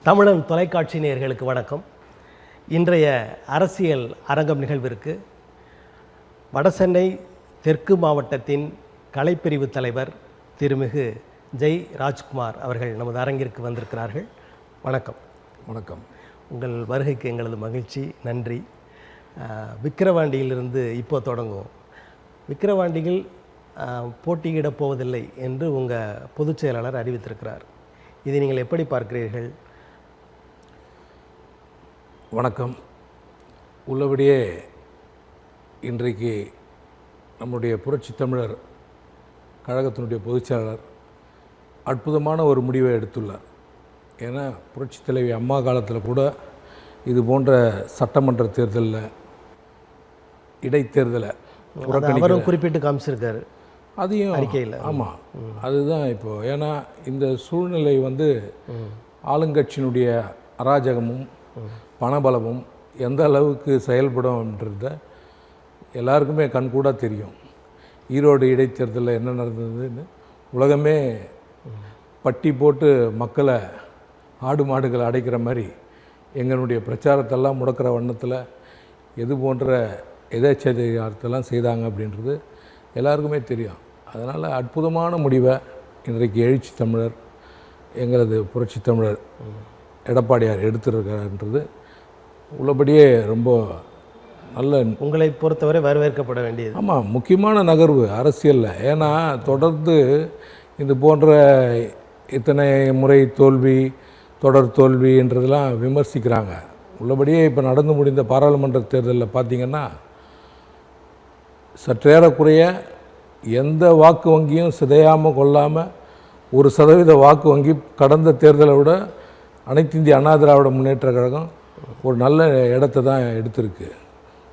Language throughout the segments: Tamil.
தமிழன் தொலைக்காட்சி நேயர்களுக்கு வணக்கம். இன்றைய அரசியல் அரங்கம் நிகழ்விற்கு வடசென்னை தெற்கு மாவட்டத்தின் கலைப்பிரிவு தலைவர் திருமிகு ஜெய் ராஜ்குமார் அவர்கள் நமது அரங்கிற்கு வந்திருக்கிறார்கள். வணக்கம். வணக்கம். உங்கள் வருகைக்கு எங்களது மகிழ்ச்சி, நன்றி. விக்கிரவாண்டியிலிருந்து இப்போ தொடங்குவோம். விக்கிரவாண்டியில் போட்டியிடப் போவதில்லை என்று உங்கள் பொதுச் செயலாளர் அறிவித்திருக்கிறார். இதை நீங்கள் எப்படி பார்க்கிறீர்கள்? வணக்கம். உள்ளபடியே இன்றைக்கு நம்முடைய புரட்சி தமிழர் கழகத்தினுடைய பொதுச்செயலாளர் அற்புதமான ஒரு முடிவை எடுத்துள்ளார். ஏன்னா புரட்சி தலைவி அம்மா காலத்தில் கூட இது போன்ற சட்டமன்ற தேர்தலில் இடைத்தேர்தலை அவரும் குறிப்பிட்டு காமிச்சிருக்காரு அதையும் அறிக்கையில். ஆமாம், அதுதான் இப்போது. ஏன்னா இந்த சூழ்நிலை ஆளுங்கட்சியினுடைய அராஜகமும் பணபலமும் எந்த அளவுக்கு செயல்படும்ன்றத எல்லாருக்குமே கண்கூட தெரியும். ஈரோடு இடைத்தேர்தலில் என்ன நடந்ததுன்னு உலகமே பட்டி போட்டு மக்களை ஆடு மாடுகளை அடைக்கிற மாதிரி எங்களுடைய பிரச்சாரத்தெல்லாம் முடக்கிற வண்ணத்தில் எது போன்ற எதேச்சதிகாரத்தெல்லாம் செய்தாங்க அப்படின்றது எல்லாருக்குமே தெரியும். அதனால் அற்புதமான முடிவை இன்றைக்கு எழுச்சி தமிழர் எங்களது புரட்சி தமிழர் எடப்பாடியார் எடுத்துருக்காருன்றது உள்ளபடியே ரொம்ப நல்ல, உங்களை பொறுத்தவரை வரவேற்கப்பட வேண்டியது. ஆமாம், முக்கியமான நகர்வு அரசியலில். ஏன்னா தொடர்ந்து இது போன்ற இத்தனை முறை தோல்வி, தொடர் தோல்வின்றதெல்லாம் விமர்சிக்கிறாங்க. உள்ளபடியே இப்போ நடந்து முடிந்த பாராளுமன்ற தேர்தலில் பார்த்திங்கன்னா சற்றேறக்குறைய எந்த வாக்கு வங்கியும் சிதையாமல் கொள்ளாமல் 1% வாக்கு வங்கி கடந்த தேர்தலை விட அனைத்து இந்திய அண்ணா திராவிட முன்னேற்ற கழகம் ஒரு நல்ல இடத்த தான் எடுத்திருக்கு.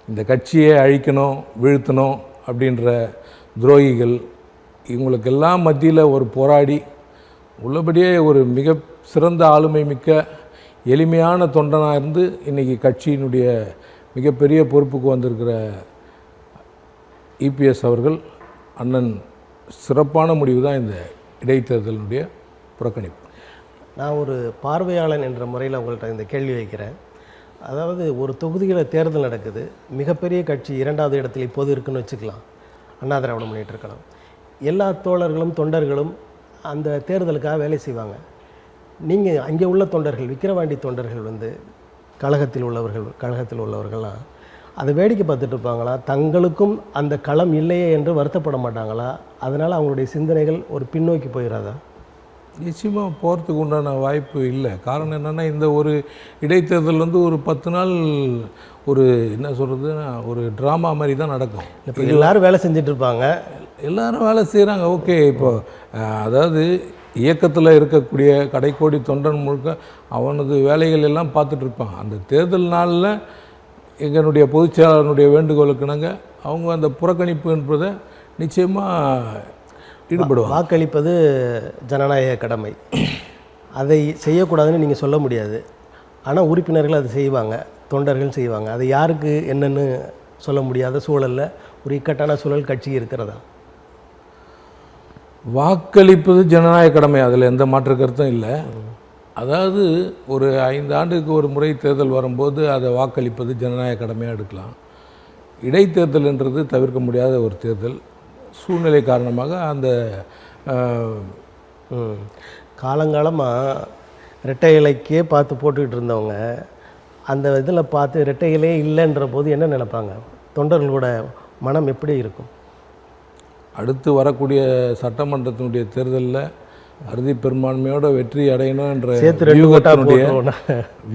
இந்த கட்சியை அழிக்கணும், வீழ்த்தணும் அப்படின்ற துரோகிகள் இவங்களுக்கெல்லாம் மத்தியில் ஒரு போராடி உள்ளபடியே ஒரு மிக சிறந்த ஆளுமை மிக்க எளிமையான தொண்டனாக இருந்து இன்றைக்கி கட்சியினுடைய மிகப்பெரிய பொறுப்புக்கு வந்திருக்கிற இபிஎஸ் அவர்கள் அண்ணன் சிறப்பான முடிவு தான் இந்த இடைத்தேர்தலினுடைய புறக்கணிப்பு. நான் ஒரு பார்வையாளன் என்ற முறையில் உங்கள்கிட்ட இந்த கேள்வி வைக்கிறேன். அதாவது ஒரு தொகுதியில் தேர்தல் நடக்குது, மிகப்பெரிய கட்சி 2வது இடத்துல இப்போது இருக்குன்னு வச்சுக்கலாம், அண்ணா திராவிட முன்னேற்ற கழகம். எல்லா தோழர்களும் தொண்டர்களும் அந்த தேர்தலுக்காக வேலை செய்வாங்க. நீங்கள் அங்கே உள்ள தொண்டர்கள், விக்கிரவாண்டி தொண்டர்கள் கழகத்தில் உள்ளவர்கள்லாம் அதை வேடிக்கை பார்த்துட்டு இருப்பாங்களா? தங்களுக்கும் அந்த களம் இல்லையே என்று வருத்தப்பட மாட்டாங்களா? அதனால் அவங்களுடைய சிந்தனைகள் ஒரு பின்னோக்கி போயிடாதா? நிச்சயமாக போகிறதுக்கு உண்டான வாய்ப்பு இல்லை. காரணம் என்னென்னா, இந்த ஒரு இடைத்தேர்தல் ஒரு 10 நாள் ஒரு என்ன சொல்கிறதுன்னா ஒரு ட்ராமா மாதிரி தான் நடக்கும். இப்போ எல்லோரும் வேலை செஞ்சிட்ருப்பாங்க, எல்லோரும் வேலை செய்கிறாங்க. ஓகே, இப்போ அதாவது இயக்கத்தில் இருக்கக்கூடிய கடைக்கோடி தொண்டன் முழுக்க அவனது வேலைகள் எல்லாம் பார்த்துட்ருப்பான். அந்த தேர்தல் நாளில் எங்களுடைய பொதுச்செயலாளருடைய வேண்டுகோளுக்கு நாங்கள் அவங்க அந்த புறக்கணிப்பு என்பதை நிச்சயமாக ஈடுபடுவோம். வாக்களிப்பது ஜனநாயக கடமை, அதை செய்யக்கூடாதுன்னு நீங்கள் சொல்ல முடியாது. ஆனால் உறுப்பினர்கள் அதை செய்வாங்க, தொண்டர்கள் செய்வாங்க. அது யாருக்கு என்னென்னு சொல்ல முடியாத சூழலில் ஒரு இக்கட்டான சூழல் கட்சி இருக்கிறதா? வாக்களிப்பது ஜனநாயக கடமை, அதில் எந்த மாற்று கருத்தும் இல்லை. அதாவது ஒரு 5 ஆண்டுக்கு ஒரு முறை தேர்தல் வரும்போது அதை வாக்களிப்பது ஜனநாயக கடமையாக எடுக்கலாம். இடைத்தேர்தல்ன்றது தவிர்க்க முடியாத ஒரு தேர்தல். சூழ்நிலை காரணமாக அந்த காலங்காலமாக இரட்டை இலைக்கே பார்த்து போட்டுக்கிட்டு இருந்தவங்க அந்த இதில் பார்த்து இரட்டை இலையே இல்லைன்ற போது என்ன நினைப்பாங்க? தொண்டர்களோட மனம் எப்படி இருக்கும்? அடுத்து வரக்கூடிய சட்டமன்றத்தினுடைய தேர்தலில் அறுதி பெரும்பான்மையோட வெற்றி அடையணும் என்ற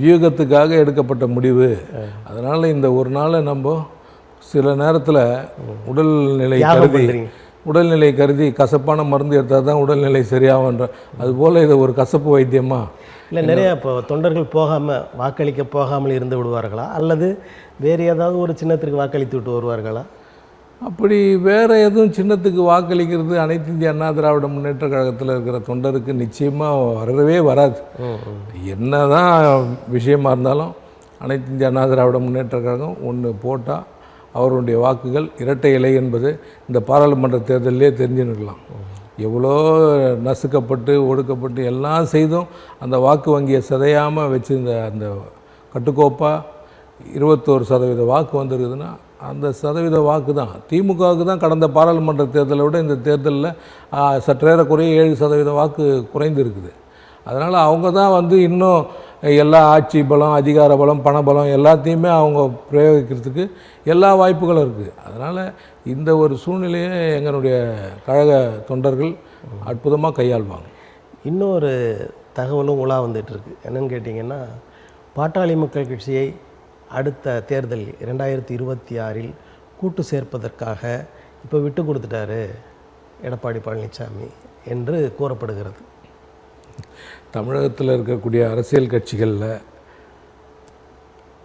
வியூகத்துக்காக எடுக்கப்பட்ட முடிவு. அதனால் இந்த ஒரு நாளை நம்ம சில நேரத்தில் உடல்நிலை கருதி கசப்பான மருந்து எடுத்தால் தான் உடல்நிலை சரியாகுன்ற அதுபோல் இதை ஒரு கசப்பு வைத்தியமா இல்லை? நிறையா இப்போ தொண்டர்கள் வாக்களிக்க போகாமல் இருந்து விடுவார்களா, அல்லது வேறு ஏதாவது ஒரு சின்னத்திற்கு வாக்களித்து விட்டு வருவார்களா? அப்படி வேறு எதுவும் சின்னத்துக்கு வாக்களிக்கிறது அனைத்து இந்திய அண்ணா திராவிட முன்னேற்ற கழகத்தில் இருக்கிற தொண்டருக்கு நிச்சயமாக வரவே வராது. என்ன தான் விஷயமா இருந்தாலும் அனைத்து இந்திய அண்ணா திராவிட முன்னேற்ற கழகம் ஒன்று போட்டால் அவருடைய வாக்குகள் இரட்டை இலை என்பது இந்த பாராளுமன்ற தேர்தலிலே தெரிஞ்சுருக்கலாம். எவ்வளோ நசுக்கப்பட்டு ஒடுக்கப்பட்டு எல்லாம் செய்தும் அந்த வாக்கு வங்கியை சிதையாமல் வச்சுருந்த அந்த கட்டுக்கோப்பாக 21% வாக்கு வந்துருக்குதுன்னா அந்த சதவீத வாக்கு தான் திமுகவுக்கு தான் கடந்த பாராளுமன்ற தேர்தலை விட இந்த தேர்தலில் சற்றேறக்குறைய 7% வாக்கு குறைந்து இருக்குது. அதனால் அவங்க தான் வந்து இன்னும் எல்லா ஆட்சி பலம், அதிகார பலம், பணபலம் எல்லாத்தையுமே அவங்க பிரயோகிக்கிறதுக்கு எல்லா வாய்ப்புகளும் இருக்குது. அதனால் இந்த ஒரு சூழ்நிலையை எங்களுடைய கழக தொண்டர்கள் அற்புதமாக கையாள்வாங்க. இன்னொரு தகவலும் உலா வந்துட்டுருக்கு. என்னன்னு கேட்டிங்கன்னா, பாட்டாளி மக்கள் கட்சியை அடுத்த தேர்தல் 2026 கூட்டு சேர்ப்பதற்காக இப்போ விட்டு கொடுத்துட்டாரு எடப்பாடி பழனிசாமி என்று கூறப்படுகிறது. தமிழகத்தில் இருக்கக்கூடிய அரசியல் கட்சிகளில்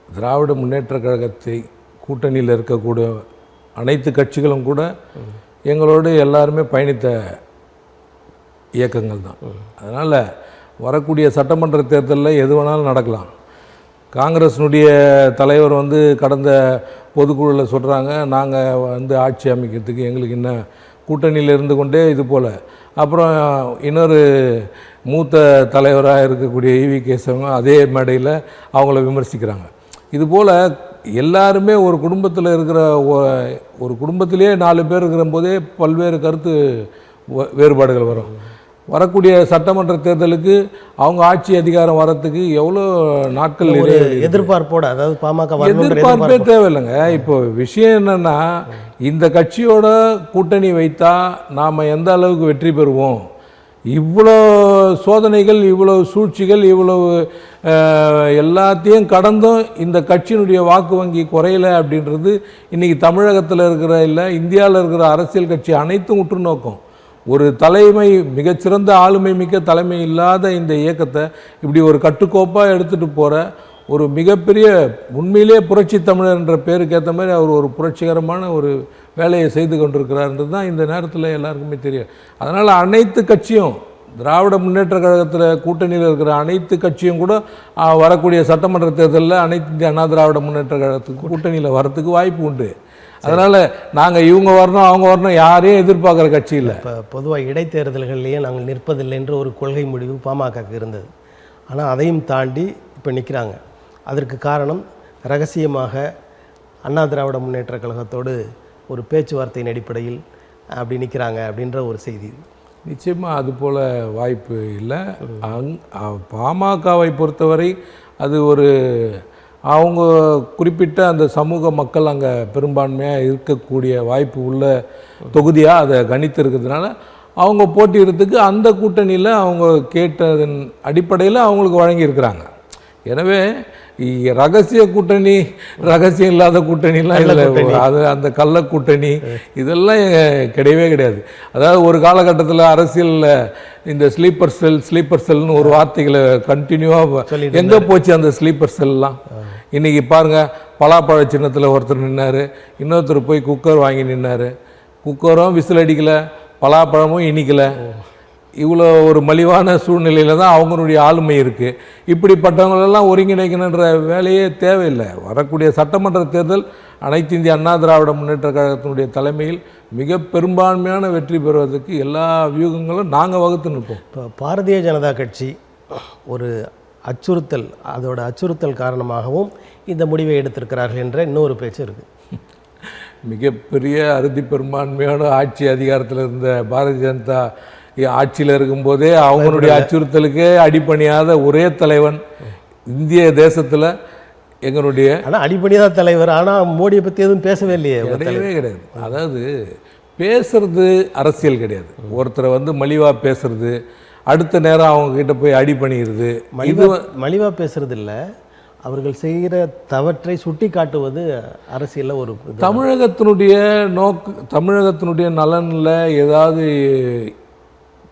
திராவிட முன்னேற்ற கழகத்தை கூட்டணியில் இருக்கக்கூடிய அனைத்து கட்சிகளும் கூட எங்களோடு எல்லாருமே பயணித்த இயக்கங்கள் தான். அதனால் வரக்கூடிய சட்டமன்ற தேர்தலில் எது வேணாலும் நடக்கலாம். காங்கிரஸினுடைய தலைவர் வந்து கடந்த பொதுக்குழுவில் சொல்கிறாங்க, நாங்கள் வந்து ஆட்சி அமைக்கிறதுக்கு எங்களுக்கு என்ன கூட்டணியில் இருந்து கொண்டே இது போல். அப்புறம் இன்னொரு மூத்த தலைவராக இருக்கக்கூடிய ஈவி கேசவங்க அதே மேடையில் அவங்கள விமர்சிக்கிறாங்க. இதுபோல் எல்லாருமே ஒரு குடும்பத்தில் இருக்கிற ஒரு குடும்பத்திலே 4 பேர் இருக்கிற போதே பல்வேறு கருத்து வேறுபாடுகள் வரும். வரக்கூடிய சட்டமன்ற தேர்தலுக்கு அவங்க ஆட்சி அதிகாரம் வரத்துக்கு எவ்வளோ நாட்கள் எதிர்பார்ப்போட, அதாவது பாமக எதிர்பார்ப்பே தேவையில்லைங்க. இப்போ விஷயம் என்னன்னா, இந்த கட்சியோட கூட்டணி வைத்தா நாம் எந்த அளவுக்கு வெற்றி பெறுவோம், இவ்வளோ சோதனைகள், இவ்வளவு சூழ்ச்சிகள், இவ்வளவு எல்லாத்தையும் கடந்தும் இந்த கட்சியினுடைய வாக்கு வங்கி குறையலை அப்படின்றது இன்றைக்கி தமிழகத்தில் இருக்கிற இல்லை இந்தியாவில் இருக்கிற அரசியல் கட்சி அனைத்தும் உற்று நோக்கம். ஒரு தலைமை, மிகச்சிறந்த ஆளுமை மிக்க தலைமை இல்லாத இந்த இயக்கத்தை இப்படி ஒரு கட்டுக்கோப்பாக எடுத்துகிட்டு போகிற ஒரு மிகப்பெரிய, உண்மையிலே புரட்சி தமிழர் என்ற பேருக்கு ஏற்ற மாதிரி அவர் ஒரு புரட்சிகரமான ஒரு வேலையை செய்து கொண்டிருக்கிறார்ன்றது தான் இந்த நேரத்தில் எல்லாருக்குமே தெரியும். அதனால் அனைத்து கட்சியும், திராவிட முன்னேற்ற கழகத்தில் கூட்டணியில் இருக்கிற அனைத்து கட்சியும் கூட வரக்கூடிய சட்டமன்ற தேர்தலில் அனைத்து இந்திய அண்ணா திராவிட முன்னேற்ற கழகத்துக்கு கூட்டணியில் வரத்துக்கு வாய்ப்பு உண்டு. அதனால் நாங்கள் இவங்க வரணும் அவங்க வரணும் யாரையும் எதிர்பார்க்குற கட்சி இல்லை. இப்போ பொதுவாக இடைத்தேர்தல்கள்லேயே நாங்கள் நிற்பதில்லை என்ற ஒரு கொள்கை முடிவு பாமகக்கு இருந்தது. ஆனால் அதையும் தாண்டி இப்போ நிற்கிறாங்க. அதற்கு காரணம் ரகசியமாக அண்ணா திராவிட முன்னேற்ற கழகத்தோடு ஒரு பேச்சுவார்த்தையின் அடிப்படையில் அப்படி நிற்கிறாங்க அப்படின்ற ஒரு செய்தி. நிச்சயமாக அது போல் வாய்ப்பு இல்லை. பாமகவை பொறுத்தவரை அது ஒரு அவங்க குறிப்பிட்ட அந்த சமூக மக்கள் அங்கே பெரும்பான்மையாக இருக்கக்கூடிய வாய்ப்பு உள்ள தொகுதியாக அதை கணித்து இருக்கிறதுனால அவங்க போட்டியிடறதுக்கு அந்த கூட்டணியில் அவங்க கேட்டதன் அடிப்படையில் அவங்களுக்கு வழங்கியிருக்கிறாங்க. எனவே ரகசிய கூட்டணி, ரகசியம் இல்லாத கூட்டணிலாம் இல்லை. அது அந்த கள்ள கூட்டணி இதெல்லாம் கிடையவே கிடையாது. அதாவது ஒரு காலகட்டத்தில் அரசியலில் இந்த ஸ்லீப்பர் செல்னு ஒரு வார்த்தைகளை கண்டினியூவாக எங்கே போச்சு அந்த ஸ்லீப்பர் செல்லாம்? இன்றைக்கி பாருங்கள், பலாப்பழ சின்னத்தில் ஒருத்தர் நின்னார், இன்னொருத்தர் போய் குக்கர் வாங்கி நின்னார். குக்கரும் விசில் அடிக்கலை, பலாப்பழமும் இனிக்கலை. இவ்வளோ ஒரு மலிவான சூழ்நிலையில் தான் அவங்களுடைய ஆளுமை இருக்குது. இப்படிப்பட்டவங்களெல்லாம் ஒருங்கிணைக்கணுன்ற வேலையே தேவையில்லை. வரக்கூடிய சட்டமன்ற தேர்தல் அனைத்து இந்திய அண்ணா திராவிட முன்னேற்ற கழகத்தினுடைய தலைமையில் மிக பெரும்பான்மையான வெற்றி பெறுவதற்கு எல்லா வியூகங்களும் நாங்கள் வகுத்து நிற்போம். இப்போ பாரதிய ஜனதா கட்சி ஒரு அச்சுறுத்தல், அதோட அச்சுறுத்தல் காரணமாகவும் இந்த முடிவை எடுத்திருக்கிறார்கள் என்ற இன்னொரு பேச்சு இருக்குது. மிகப்பெரிய அறுதி பெரும்பான்மையான ஆட்சி அதிகாரத்தில் இருந்த பாரதிய ஜனதா ஆட்சியில் இருக்கும்போதே அவங்களுடைய அச்சுறுத்தலுக்கே அடிப்பணியாத ஒரே தலைவன் இந்திய தேசத்தில் எங்களுடைய. ஆனால் அடிப்பணியாத தலைவர், ஆனால் மோடியை பற்றி எதுவும் பேசவே இல்லையே. கிடையவே கிடையாது. அதாவது பேசுறது அரசியல் கிடையாது. ஒருத்தரை வந்து மலிவாக பேசுறது, அடுத்த நேரம் அவங்க கிட்ட போய் அடிப்பணிகிறது, மலிவாக பேசுறது இல்லை, அவர்கள் செய்கிற தவற்றை சுட்டி காட்டுவது அரசியலில் ஒரு தமிழகத்தினுடைய நலனில் ஏதாவது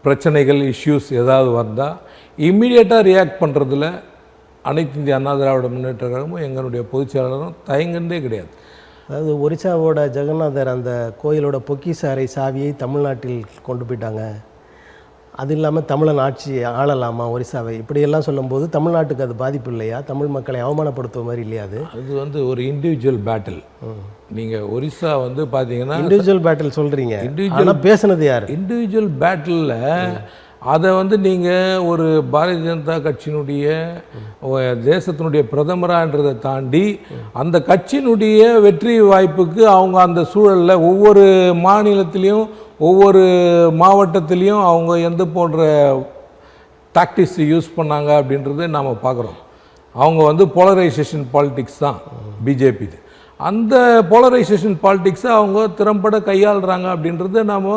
பிரச்சனைகள், இஷ்யூஸ் ஏதாவது வந்தால் இம்மிடியேட்டாக ரியாக்ட் பண்ணுறதுல அனைத்து இந்திய அண்ணா திராவிட முன்னேற்ற கழகமும் எங்களுடைய பொதுச் செயலாளரும் தயங்கண்டே கிடையாது. அதாவது ஒரிசாவோட ஜெகநாதர் அந்த கோயிலோட பொக்கிஷ அறை சாவியை தமிழ்நாட்டில் கொண்டு போயிட்டாங்க. அது இல்லாமல் தமிழன் ஆட்சி ஆளலாமா ஒரிசாவை இப்படியெல்லாம் சொல்லும்போது தமிழ்நாட்டுக்கு அது பாதிப்பு இல்லையா? தமிழ் மக்களை அவமானப்படுத்துவ மாதிரி இல்லையா? அது ஒரு இண்டிவிஜுவல் பேட்டில். நீங்கள் ஒரிசா வந்து பார்த்தீங்கன்னா இண்டிவிஜுவல் பேட்டில் சொல்கிறீங்க, ஆனால் பேசுனது யார்? இண்டிவிஜுவல் பேட்டிலில் அதை வந்து நீங்கள் ஒரு பாரதிய ஜனதா கட்சியினுடைய தேசத்தினுடைய பிரதமரான்றதை தாண்டி அந்த கட்சியினுடைய வெற்றி வாய்ப்புக்கு அவங்க அந்த சூழலில் ஒவ்வொரு மாநிலத்திலையும் ஒவ்வொரு மாவட்டத்திலையும் அவங்க எந்த போன்ற டாக்டிக்ஸ் யூஸ் பண்ணாங்க அப்படின்றத நாம் பார்க்குறோம். அவங்க வந்து போலரைசேஷன் பாலிடிக்ஸ் தான் பிஜேபி. அந்த போலரைசேஷன் பாலிடிக்ஸை அவங்க திறம்பட கையாளுறாங்க அப்படின்றத நாம்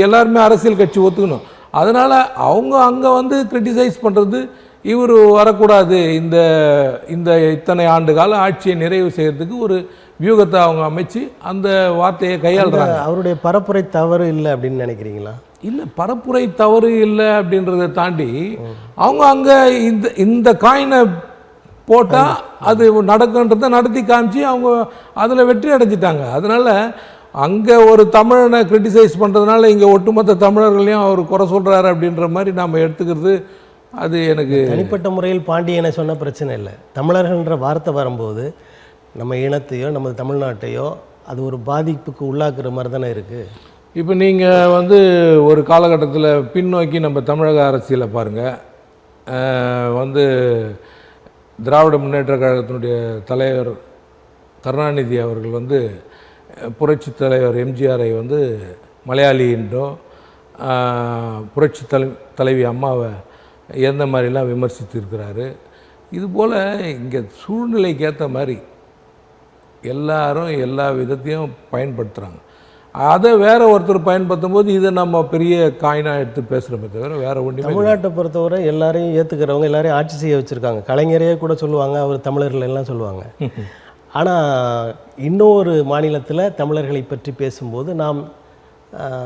எல்லாருமே அரசியல் கட்சி ஒத்துக்கணும். அதனால் அவங்க அங்கே வந்து கிரிட்டிசைஸ் பண்ணுறது இவர் வரக்கூடாது, இந்த இத்தனை ஆண்டு கால ஆட்சியை நிறைவு செய்கிறதுக்கு ஒரு வியூகத்தை அவங்க அமைச்சு அந்த வார்த்தையை கையாளுறாங்க. அவருடைய பரப்புரை தவறு இல்லை அப்படின்னு நினைக்கிறீங்களா? இல்லை, பரப்புரை தவறு இல்லை அப்படின்றத தாண்டி அவங்க அங்கே இந்த காயினை போட்டால் அது நடக்குன்றதை நடத்தி காமிச்சு அவங்க அதில் வெற்றி அடைஞ்சிட்டாங்க. அதனால் அங்கே ஒரு தமிழனை கிரிட்டிசைஸ் பண்ணுறதுனால இங்கே ஒட்டுமொத்த தமிழர்களையும் அவர் குறை சொல்கிறாரு அப்படின்ற மாதிரி நாம் எடுத்துக்கிறது அது எனக்கு தனிப்பட்ட முறையில் பாண்டியனை சொன்ன பிரச்சனை இல்லை. தமிழர்கள்ன்ற வார்த்தை வரும்போது நம்ம இனத்தையோ நமது தமிழ்நாட்டையோ அது ஒரு பாதிப்புக்கு உள்ளாக்குற மாதிரி தானே இருக்குது. இப்போ நீங்கள் வந்து ஒரு காலகட்டத்தில் பின்னோக்கி நம்ம தமிழக அரசியலை பாருங்கள். வந்து திராவிட முன்னேற்ற கழகத்தினுடைய தலைவர் கருணாநிதி அவர்கள் வந்து புரட்சி தலைவர் எம்ஜிஆரை வந்து மலையாளி என்றோ புரட்சி தலைவி அம்மாவை எந்த மாதிரிலாம் விமர்சித்திருக்கிறாரு. இதுபோல் இங்கே சூழ்நிலைக்கு ஏற்ற மாதிரி எல்லாரும் எல்லா விதத்தையும் பயன்படுத்துகிறாங்க. அதை வேற ஒருத்தர் பயன்படுத்தும் போது இதை நம்ம பெரிய காயினாக எடுத்து பேசுகிறோமே தவிர வேறு ஒன்றுமே. தமிழ்நாட்டை பொறுத்தவரை எல்லாரையும் ஏற்றுக்கிறவங்க எல்லாரையும் ஆட்சி செய்ய வச்சுருக்காங்க. கலைஞரையே கூட சொல்லுவாங்க, அவர் தமிழர்கள் எல்லாம் சொல்லுவாங்க. ஆனால் இன்னொரு மாநிலத்தில் தமிழர்களை பற்றி பேசும்போது நாம்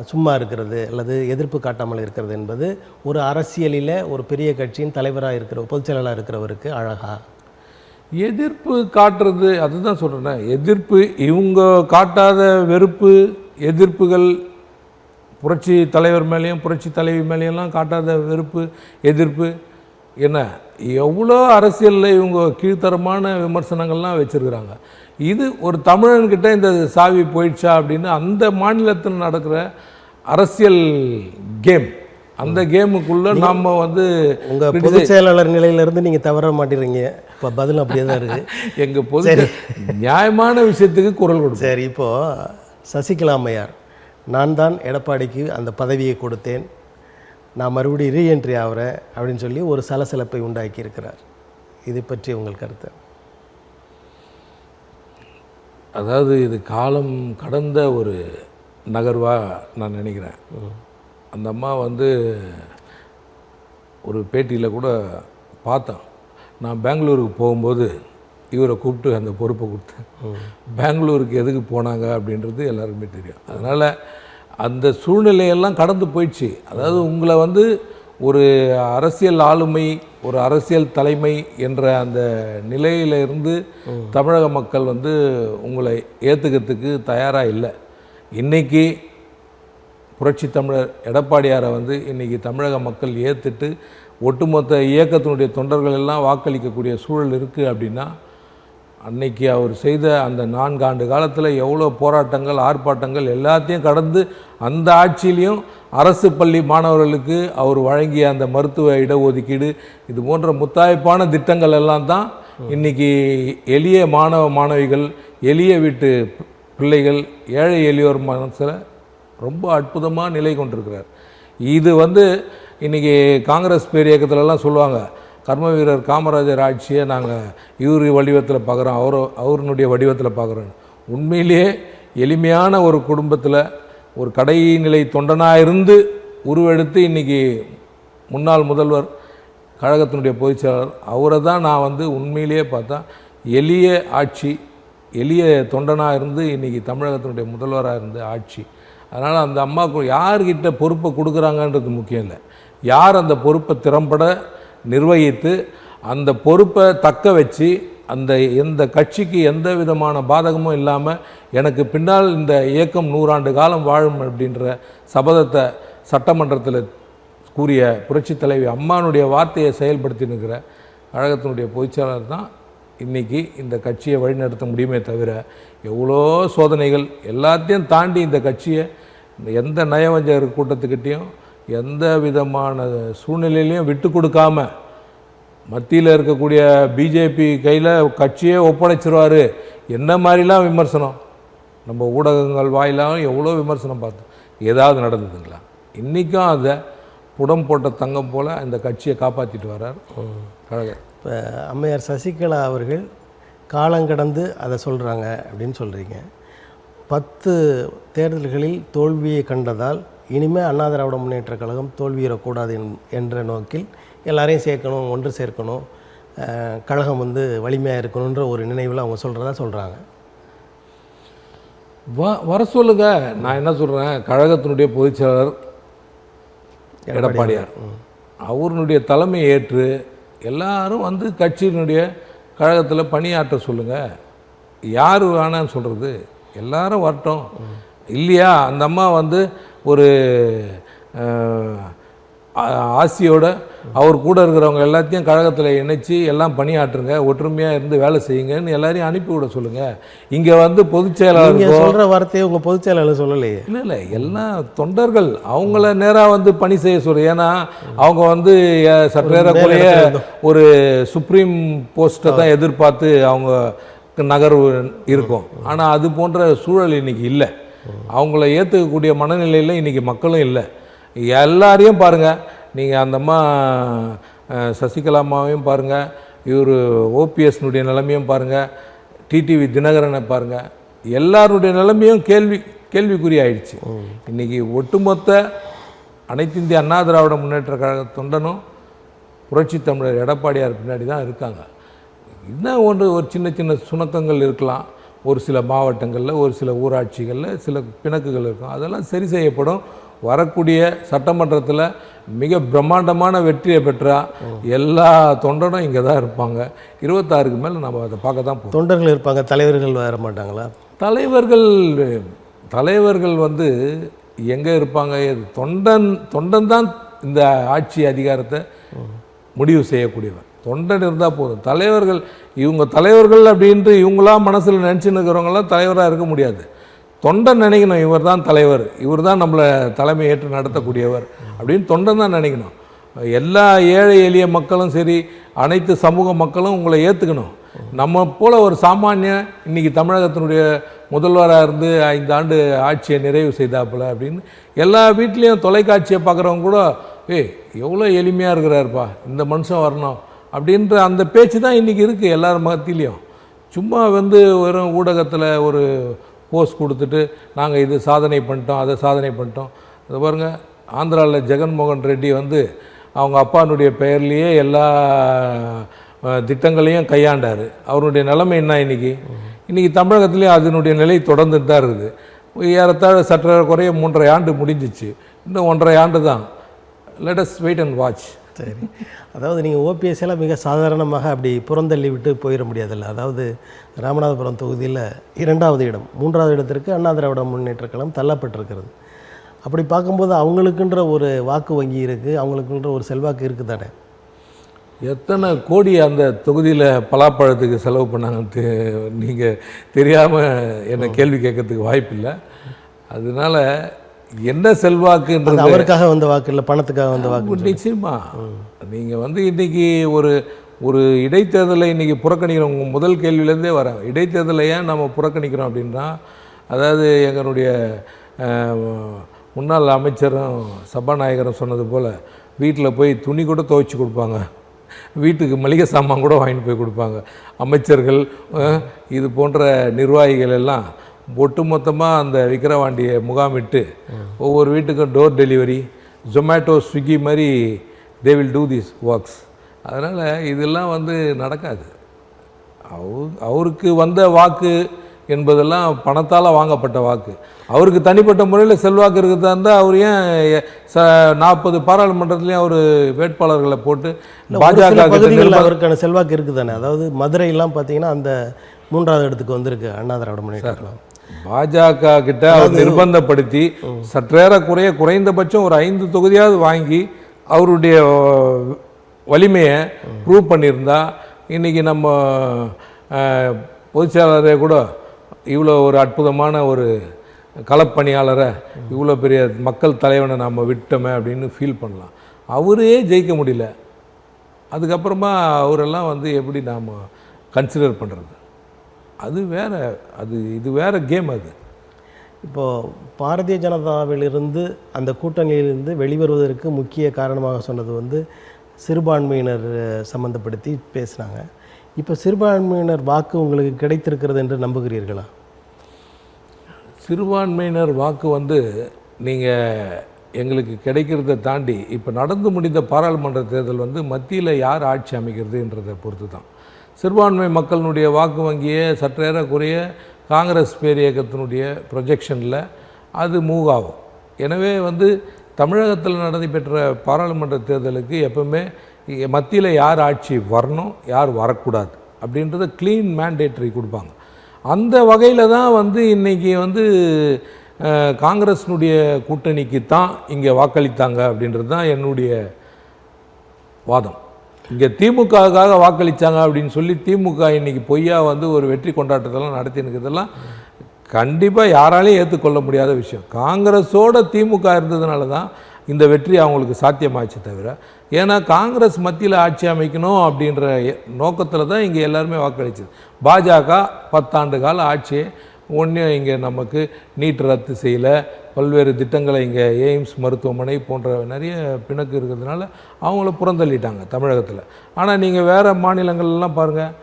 சும்மா இருக்கிறது அல்லது எதிர்ப்பு காட்டாமல் இருக்கிறது என்பது ஒரு அரசியலில் ஒரு பெரிய கட்சியின் தலைவராக இருக்கிற பொதுச்செயலாளராக இருக்கிறவருக்கு அழகா? எதிர்ப்பு காட்டுறது அதுதான் சொல்கிறேன். எதிர்ப்பு இவங்க காட்டாத வெறுப்பு எதிர்ப்புகள் புரட்சி தலைவர் மேலேயும் புரட்சி தலைவி மேலேயெல்லாம் காட்டாத வெறுப்பு எதிர்ப்பு என்ன எவ்வளோ அரசியலில் இவங்க கீழ்த்தரமான விமர்சனங்கள்லாம் வச்சுருக்கிறாங்க. இது ஒரு தமிழன்கிட்ட இந்த சாவி போயிடுச்சா அப்படின்னு அந்த மாநிலத்தில் நடக்கிற அரசியல் கேம், அந்த கேமுக்குள்ளே நம்ம வந்து உங்கள் பொதுச் செயலாளர் நிலையிலேருந்து நீங்கள் தவற மாட்டேறீங்க. இப்போ பதில் அப்படியே தான் இருக்குது. எங்கள் பொது நியாயமான விஷயத்துக்கு குரல் கொடுக்கும். சரி, இப்போது சசிகலா அம்மையார் நான் தான் எடப்பாடிக்கு அந்த பதவியை கொடுத்தேன், நான் மறுபடியும் ரீஎன்ட்ரி ஆகிறேன் அப்படின்னு சொல்லி ஒரு சலசலப்பை உண்டாக்கி இருக்கிறார். இதை பற்றி உங்கள் கருத்து? அதாவது இது காலம் கடந்த ஒரு நகர்வாக நான் நினைக்கிறேன். அந்த அம்மா வந்து ஒரு பேட்டியில் கூட பார்த்தேன். நான் பெங்களூருக்கு போகும்போது இவரை கூப்பிட்டு அந்த பொறுப்பை கொடுத்தேன். பெங்களூருக்கு எதுக்கு போனாங்க அப்படின்றது எல்லாருக்குமே தெரியும். அதனால் அந்த சூழ்நிலையெல்லாம் கடந்து போயிடுச்சு. அதாவது உங்களை வந்து ஒரு அரசியல் ஆளுமை ஒரு அரசியல் தலைமை என்ற அந்த நிலையிலிருந்து தமிழக மக்கள் வந்து உங்களை ஏற்றுக்கிறதுக்கு தயாராக இல்லை. இன்றைக்கி புரட்சி தமிழர் எடப்பாடியாரை வந்து இன்றைக்கி தமிழக மக்கள் ஏற்றுட்டு ஒட்டுமொத்த இயக்கத்தினுடைய தொண்டர்கள் எல்லாம் வாக்களிக்கக்கூடிய சூழல் இருக்குது அப்படின்னா அன்னைக்கு அவர் செய்த அந்த 4 ஆண்டு காலத்தில் எவ்வளோ போராட்டங்கள் ஆர்ப்பாட்டங்கள் எல்லாத்தையும் கடந்து அந்த ஆட்சியிலையும் அரசு பள்ளி மாணவர்களுக்கு அவர் வழங்கிய அந்த மருத்துவ இடஒதுக்கீடு இது போன்ற முத்தாய்ப்பான திட்டங்கள் எல்லாம் தான் இன்றைக்கி எளிய மாணவ மாணவிகள் எளிய வீட்டு பிள்ளைகள் ஏழை எளியோர் மனசில் ரொம்ப அற்புதமாக நிலை கொண்டிருக்கிறார். இது வந்து இன்றைக்கி காங்கிரஸ் பேர் இயக்கத்திலலாம் சொல்லுவாங்க, கர்ம வீரர் காமராஜர் ஆட்சியை நாங்கள் இவர் வடிவத்தில் பார்க்குறோம், அவருடைய வடிவத்தில் பார்க்குறோம். உண்மையிலேயே எளிமையான ஒரு குடும்பத்தில் ஒரு கடைநிலை தொண்டனாக இருந்து உருவெடுத்து இன்றைக்கி முன்னாள் முதல்வர் கழகத்தினுடைய பொதுச்செயலாளர் அவரை தான் நான் வந்து உண்மையிலேயே பார்த்தா எளிய ஆட்சி எளிய தொண்டனாக இருந்து இன்றைக்கி தமிழகத்தினுடைய முதல்வராக இருந்த ஆட்சி. அதனால் அந்த அம்மாவுக்கு யார்கிட்ட பொறுப்பை கொடுக்குறாங்கன்றது முக்கியம் இல்லை, யார் அந்த பொறுப்பை திறம்பட நிர்வகித்து அந்த பொறுப்பை தக்க வச்சு அந்த எந்த கட்சிக்கு எந்த விதமான பாதகமும் இல்லாமல் எனக்கு பின்னால் இந்த இயக்கம் 100 ஆண்டு காலம் வாழும் அப்படின்ற சபதத்தை சட்டமன்றத்தில் கூறிய புரட்சித் தலைவி அம்மானுடைய வார்த்தையை செயல்படுத்தி நிற்கிற கழகத்தினுடைய பொதுச்செயலாளர் தான் இன்றைக்கி இந்த கட்சியை வழிநடத்த முடியுமே தவிர எவ்வளோ சோதனைகள் எல்லாத்தையும் தாண்டி இந்த கட்சியை எந்த நயவஞ்சகர் கூட்டத்துக்கிட்டேயும் எந்த விதமான சூழ்நிலையிலையும் விட்டு கொடுக்காம மத்தியில் இருக்கக்கூடிய பிஜேபி கையில் கட்சியே ஒப்படைச்சிருவார் என்ன மாதிரிலாம் விமர்சனம் நம்ம ஊடகங்கள் வாயிலாகவும் எவ்வளோ விமர்சனம் பார்த்தோம். ஏதாவது நடந்ததுங்களா? இன்றைக்கும் அதை புடம் போட்ட தங்கம் போல் இந்த கட்சியை காப்பாற்றிட்டு வர்றார் கழகம். இப்போ அம்மையார் சசிகலா அவர்கள் காலங்கடந்து அதை சொல்கிறாங்க அப்படின்னு சொல்கிறீங்க. 10 தேர்தல்களில் தோல்வியை கண்டதால் இனிமேல் அண்ணா திராவிட முன்னேற்ற கழகம் தோல்வியிடக்கூடாது என்ற நோக்கில் எல்லாரையும் சேர்க்கணும், ஒன்று சேர்க்கணும், கழகம் வலிமையாக இருக்கணுன்ற ஒரு நினைவில் அவங்க சொல்கிறதா சொல்கிறாங்க. வர சொல்லுங்க. நான் என்ன சொல்கிறேன், கழகத்தினுடைய பொதுச்செயலாளர் எடப்பாடியார் அவருடைய தலைமையை ஏற்று எல்லாரும் கட்சியினுடைய கழகத்தில் பணியாற்ற சொல்லுங்கள். யார் வேணான்னு சொல்கிறது? எல்லாரும் வரட்டும். இல்லையா அந்த அம்மா ஒரு ஆசியோட அவர் கூட இருக்கிறவங்க எல்லாத்தையும் கழகத்தில் இணைச்சி எல்லாம் பணியாற்றுங்க, ஒற்றுமையாக இருந்து வேலை செய்யுங்கன்னு எல்லாரையும் அனுப்பிவிட சொல்லுங்கள். இங்கே பொதுச் செயலாளர் சொல்கிற வார்த்தையை உங்கள் பொதுச் செயலாளர் சொல்லலையே. இல்லை எல்லாம் தொண்டர்கள் அவங்கள நேராக பணி செய்ய சொல்கிறேன். ஏன்னா அவங்க சற்றேறக்குறைய ஒரு சுப்ரீம் போஸ்ட்டை தான் எதிர்பார்த்து அவங்க நகர்வு இருக்கும். ஆனால் அது போன்ற சூழல் இன்றைக்கி இல்லை. அவங்கள ஏற்றுக்கக்கூடிய மனநிலையில் இன்றைக்கி மக்களும் இல்லை. எல்லாரையும் பாருங்கள், நீங்கள் அந்த அம்மா சசிகலா அம்மாவையும் பாருங்கள், இவர் ஓபிஎஸ்னுடைய நிலைமையும் பாருங்கள், டிடிவி தினகரனை பாருங்கள், எல்லாருடைய நிலைமையும் கேள்விக்குறி ஆயிடுச்சு. இன்றைக்கி ஒட்டுமொத்த அனைத்து இந்திய அண்ணா திராவிட முன்னேற்ற கழக தொண்டனும் புரட்சி தமிழர் எடப்பாடியார் பின்னாடி தான் இருக்காங்க. இன்னும் ஒரு சின்ன சின்ன சுணக்கங்கள் இருக்கலாம், ஒரு சில மாவட்டங்களில், ஒரு சில ஊராட்சிகளில் சில பிணக்குகள் இருக்கும். அதெல்லாம் சரி செய்யப்படும். வரக்கூடிய சட்டமன்றத்தில் மிக பிரம்மாண்டமான வெற்றியை பெற்றா எல்லா தொண்டனும் இங்கே தான் இருப்பாங்க. 26க்கு மேலே நம்ம அதை பார்க்க தான் போகிறோம். தொண்டர்கள் இருப்பாங்க, தலைவர்கள் வர மாட்டாங்களா? தலைவர்கள் எங்கே இருப்பாங்க? தொண்டன் தான் இந்த ஆட்சி அதிகாரத்தை முடிவு செய்யக்கூடியவர். தொண்டன் இருந்தால் போதும். இவங்க தலைவர்கள் அப்படின்ட்டு இவங்களாம் மனசில் நினச்சின்னு இருக்கிறவங்களாம் தலைவராக இருக்க முடியாது. தொண்டன் நினைக்கணும், இவர் தான் தலைவர், இவர் தான் நம்மளை தலைமை ஏற்று நடத்தக்கூடியவர் அப்படின்னு தொண்டன் தான் நினைக்கணும். எல்லா ஏழை எளிய மக்களும் சரி, அனைத்து சமூக மக்களும் உங்களை ஏற்றுக்கணும். நம்ம போல் ஒரு சாமானிய இன்றைக்கி தமிழகத்தினுடைய முதல்வராக இருந்து 5 ஆண்டு ஆட்சியை நிறைவு செய்தாப்புல அப்படின்னு எல்லா வீட்லேயும் தொலைக்காட்சியை பார்க்குறவங்க கூட எவ்வளோ எளிமையாக இருக்கிறாருப்பா, இந்த மனுஷன் வரணும் அப்படின்ற அந்த பேச்சு தான் இன்றைக்கி இருக்குது எல்லார் மத்தியிலையும். சும்மா வெறும் ஊடகத்தில் ஒரு போஸ்ட் கொடுத்துட்டு நாங்கள் இது சாதனை பண்ணிட்டோம், அதை சாதனை பண்ணிட்டோம். அது பாருங்கள், ஆந்திராவில் ஜெகன்மோகன் ரெட்டி அவங்க அப்பானுடைய பெயர்லேயே எல்லா திட்டங்களையும் கையாண்டார். அவருடைய நிலைமை என்ன இன்றைக்கி தமிழகத்துலேயும் அதனுடைய நிலை தொடர்ந்துட்டு தான் இருக்குது. ஏறத்தாழ சற்ற குறைய 3.5 ஆண்டு முடிஞ்சிச்சு, இன்னும் 1.5 ஆண்டு தான். Let us wait and watch. சரி, அதாவது நீங்கள் ஓபிஎஸ் எல்லாம் மிக சாதாரணமாக அப்படி புறந்தள்ளி விட்டு போயிட முடியாதுல்ல. அதாவது ராமநாதபுரம் தொகுதியில் 2வது இடம், 3வது இடத்திற்கு அண்ணா திராவிட முன்னேற்ற கழகம் தள்ளப்பட்டிருக்கிறது. அப்படி பார்க்கும்போது அவங்களுக்குன்ற ஒரு வாக்கு வங்கி இருக்குது, அவங்களுக்குன்ற ஒரு செல்வாக்கு இருக்குது தானே. எத்தனை கோடி அந்த தொகுதியில் பலாப்பழத்துக்கு செலவு பண்ணாங்கன்னு நீங்கள் தெரியாமல் என்னை கேள்வி கேட்கறதுக்கு வாய்ப்பு இல்லை. அதனால என்ன செல்வாக்குன்றது அவருக்காக வந்த வாக்கு இல்லை, பணத்துக்காக வந்த வாக்கு. நிச்சயமா நீங்கள் இன்றைக்கி ஒரு இடைத்தேர்தலை இன்றைக்கி புறக்கணிக்கிறோம். உங்கள் முதல் கேள்வியிலேருந்தே வரேன். இடைத்தேர்தலை ஏன் நம்ம புறக்கணிக்கிறோம் அப்படின்னா, அதாவது எங்களுடைய முன்னாள் அமைச்சரும் சபாநாயகரும் சொன்னது போல் வீட்டில் போய் துணி கூட துவைச்சி கொடுப்பாங்க, வீட்டுக்கு மளிகை சாமான் கூட வாங்கிட்டு போய் கொடுப்பாங்க. அமைச்சர்கள் இது போன்ற நிர்வாகிகள் எல்லாம் ஒட்டுமொத்தமாக அந்த விக்கிரவாண்டியை முகாமிட்டு ஒவ்வொரு வீட்டுக்கும் டோர் டெலிவரி, ஜொமேட்டோ, ஸ்விக்கி மாதிரி they will do this works. அதனால் இதெல்லாம் நடக்காது. அவருக்கு வந்த வாக்கு என்பதெல்லாம் பணத்தால் வாங்கப்பட்ட வாக்கு. அவருக்கு தனிப்பட்ட முறையில் செல்வாக்கு இருக்கிறதா இருந்தால் அவர் ஏன் 40 பாராளுமன்றத்துலேயும் அவர் வேட்பாளர்களை போட்டு பாஜக அவருக்கான செல்வாக்கு இருக்குது தானே. அதாவது மதுரையெல்லாம் பார்த்தீங்கன்னா அந்த 3வது இடத்துக்கு வந்திருக்கு அண்ணா திராவிட முன்னேற்ற. பாஜக கிட்ட அவர் நிர்பந்தப்படுத்தி சற்றேற குறைந்தபட்சம் ஒரு 5 தொகுதியாவது வாங்கி அவருடைய வலிமையை ப்ரூவ் பண்ணியிருந்தா இன்றைக்கி நம்ம பொதுச்செயலாளரே கூட இவ்வளோ ஒரு அற்புதமான ஒரு களப்பணியாளரை இவ்வளோ பெரிய மக்கள் தலைவனை நாம் விட்டோமே அப்படின்னு ஃபீல் பண்ணலாம். அவரே ஜெயிக்க முடியல, அதுக்கப்புறமா அவரெல்லாம் வந்து எப்படி நாம் கன்சிடர் பண்ணுறது? அது வேற, இது வேற கேம். அது இப்போது பாரதிய ஜனதாவிலிருந்து அந்த கூட்டணியிலிருந்து வெளிவருவதற்கு முக்கிய காரணமாக சொன்னது வந்து சிறுபான்மையினர் சம்மந்தப்படுத்தி பேசினாங்க. இப்போ சிறுபான்மையினர் வாக்கு உங்களுக்கு கிடைத்திருக்கிறது என்று நம்புகிறீர்களா? சிறுபான்மையினர் வாக்கு வந்து நீங்கள் எங்களுக்கு கிடைக்கிறத தாண்டி இப்போ நடந்து முடிந்த பாராளுமன்ற தேர்தல் வந்து மத்தியில் யார் ஆட்சி அமைக்கிறதுன்றதை பொறுத்து தான். சிறுபான்மை மக்களினுடைய வாக்கு வங்கியை சற்றேறக்குறைய காங்கிரஸ் பேரியக்கத்தினுடைய ப்ரொஜெக்ஷனில் அது மூவ் ஆகும். எனவே வந்து தமிழகத்தில் நடைபெற்ற பாராளுமன்ற தேர்தலுக்கு எப்பவுமே மத்தியில் யார் ஆட்சி வரணும், யார் வரக்கூடாது அப்படின்றத க்ளீன் மேண்டேட்டரி கொடுப்பாங்க. அந்த வகையில் தான் வந்து இன்றைக்கி வந்து காங்கிரஸினுடைய கூட்டணிக்கு தான் இங்கே வாக்களித்தாங்க அப்படின்றது தான் என்னுடைய வாதம். இங்கே திமுகவுக்காக வாக்களித்தாங்க அப்படின்னு சொல்லி திமுக இன்றைக்கி பொய்யா வந்து ஒரு வெற்றி கொண்டாட்டத்தெல்லாம் நடத்தினுக்கிறதெல்லாம் கண்டிப்பாக யாராலையும் ஏற்றுக்கொள்ள முடியாத விஷயம். காங்கிரஸோட திமுக இருந்ததுனால தான் இந்த வெற்றி அவங்களுக்கு சாத்தியமாச்சு தவிர, ஏன்னா காங்கிரஸ் மத்தியில் ஆட்சி அமைக்கணும் அப்படின்ற நோக்கத்தில் தான் இங்கே எல்லாருமே வாக்களிச்சது. பாஜக 10 ஆண்டு கால ஆட்சியை ஒன்றும் இங்கே நமக்கு நீட் ரத்து செய்யலை, பல்வேறு திட்டங்களை இங்கே எய்ம்ஸ் மருத்துவமனை போன்ற நிறைய பிணக்கு இருக்கிறதுனால அவங்கள புறந்தள்ளிட்டாங்க தமிழகத்தில். ஆனால் நீங்கள் வேறு மாநிலங்கள்லாம் பாருங்கள்,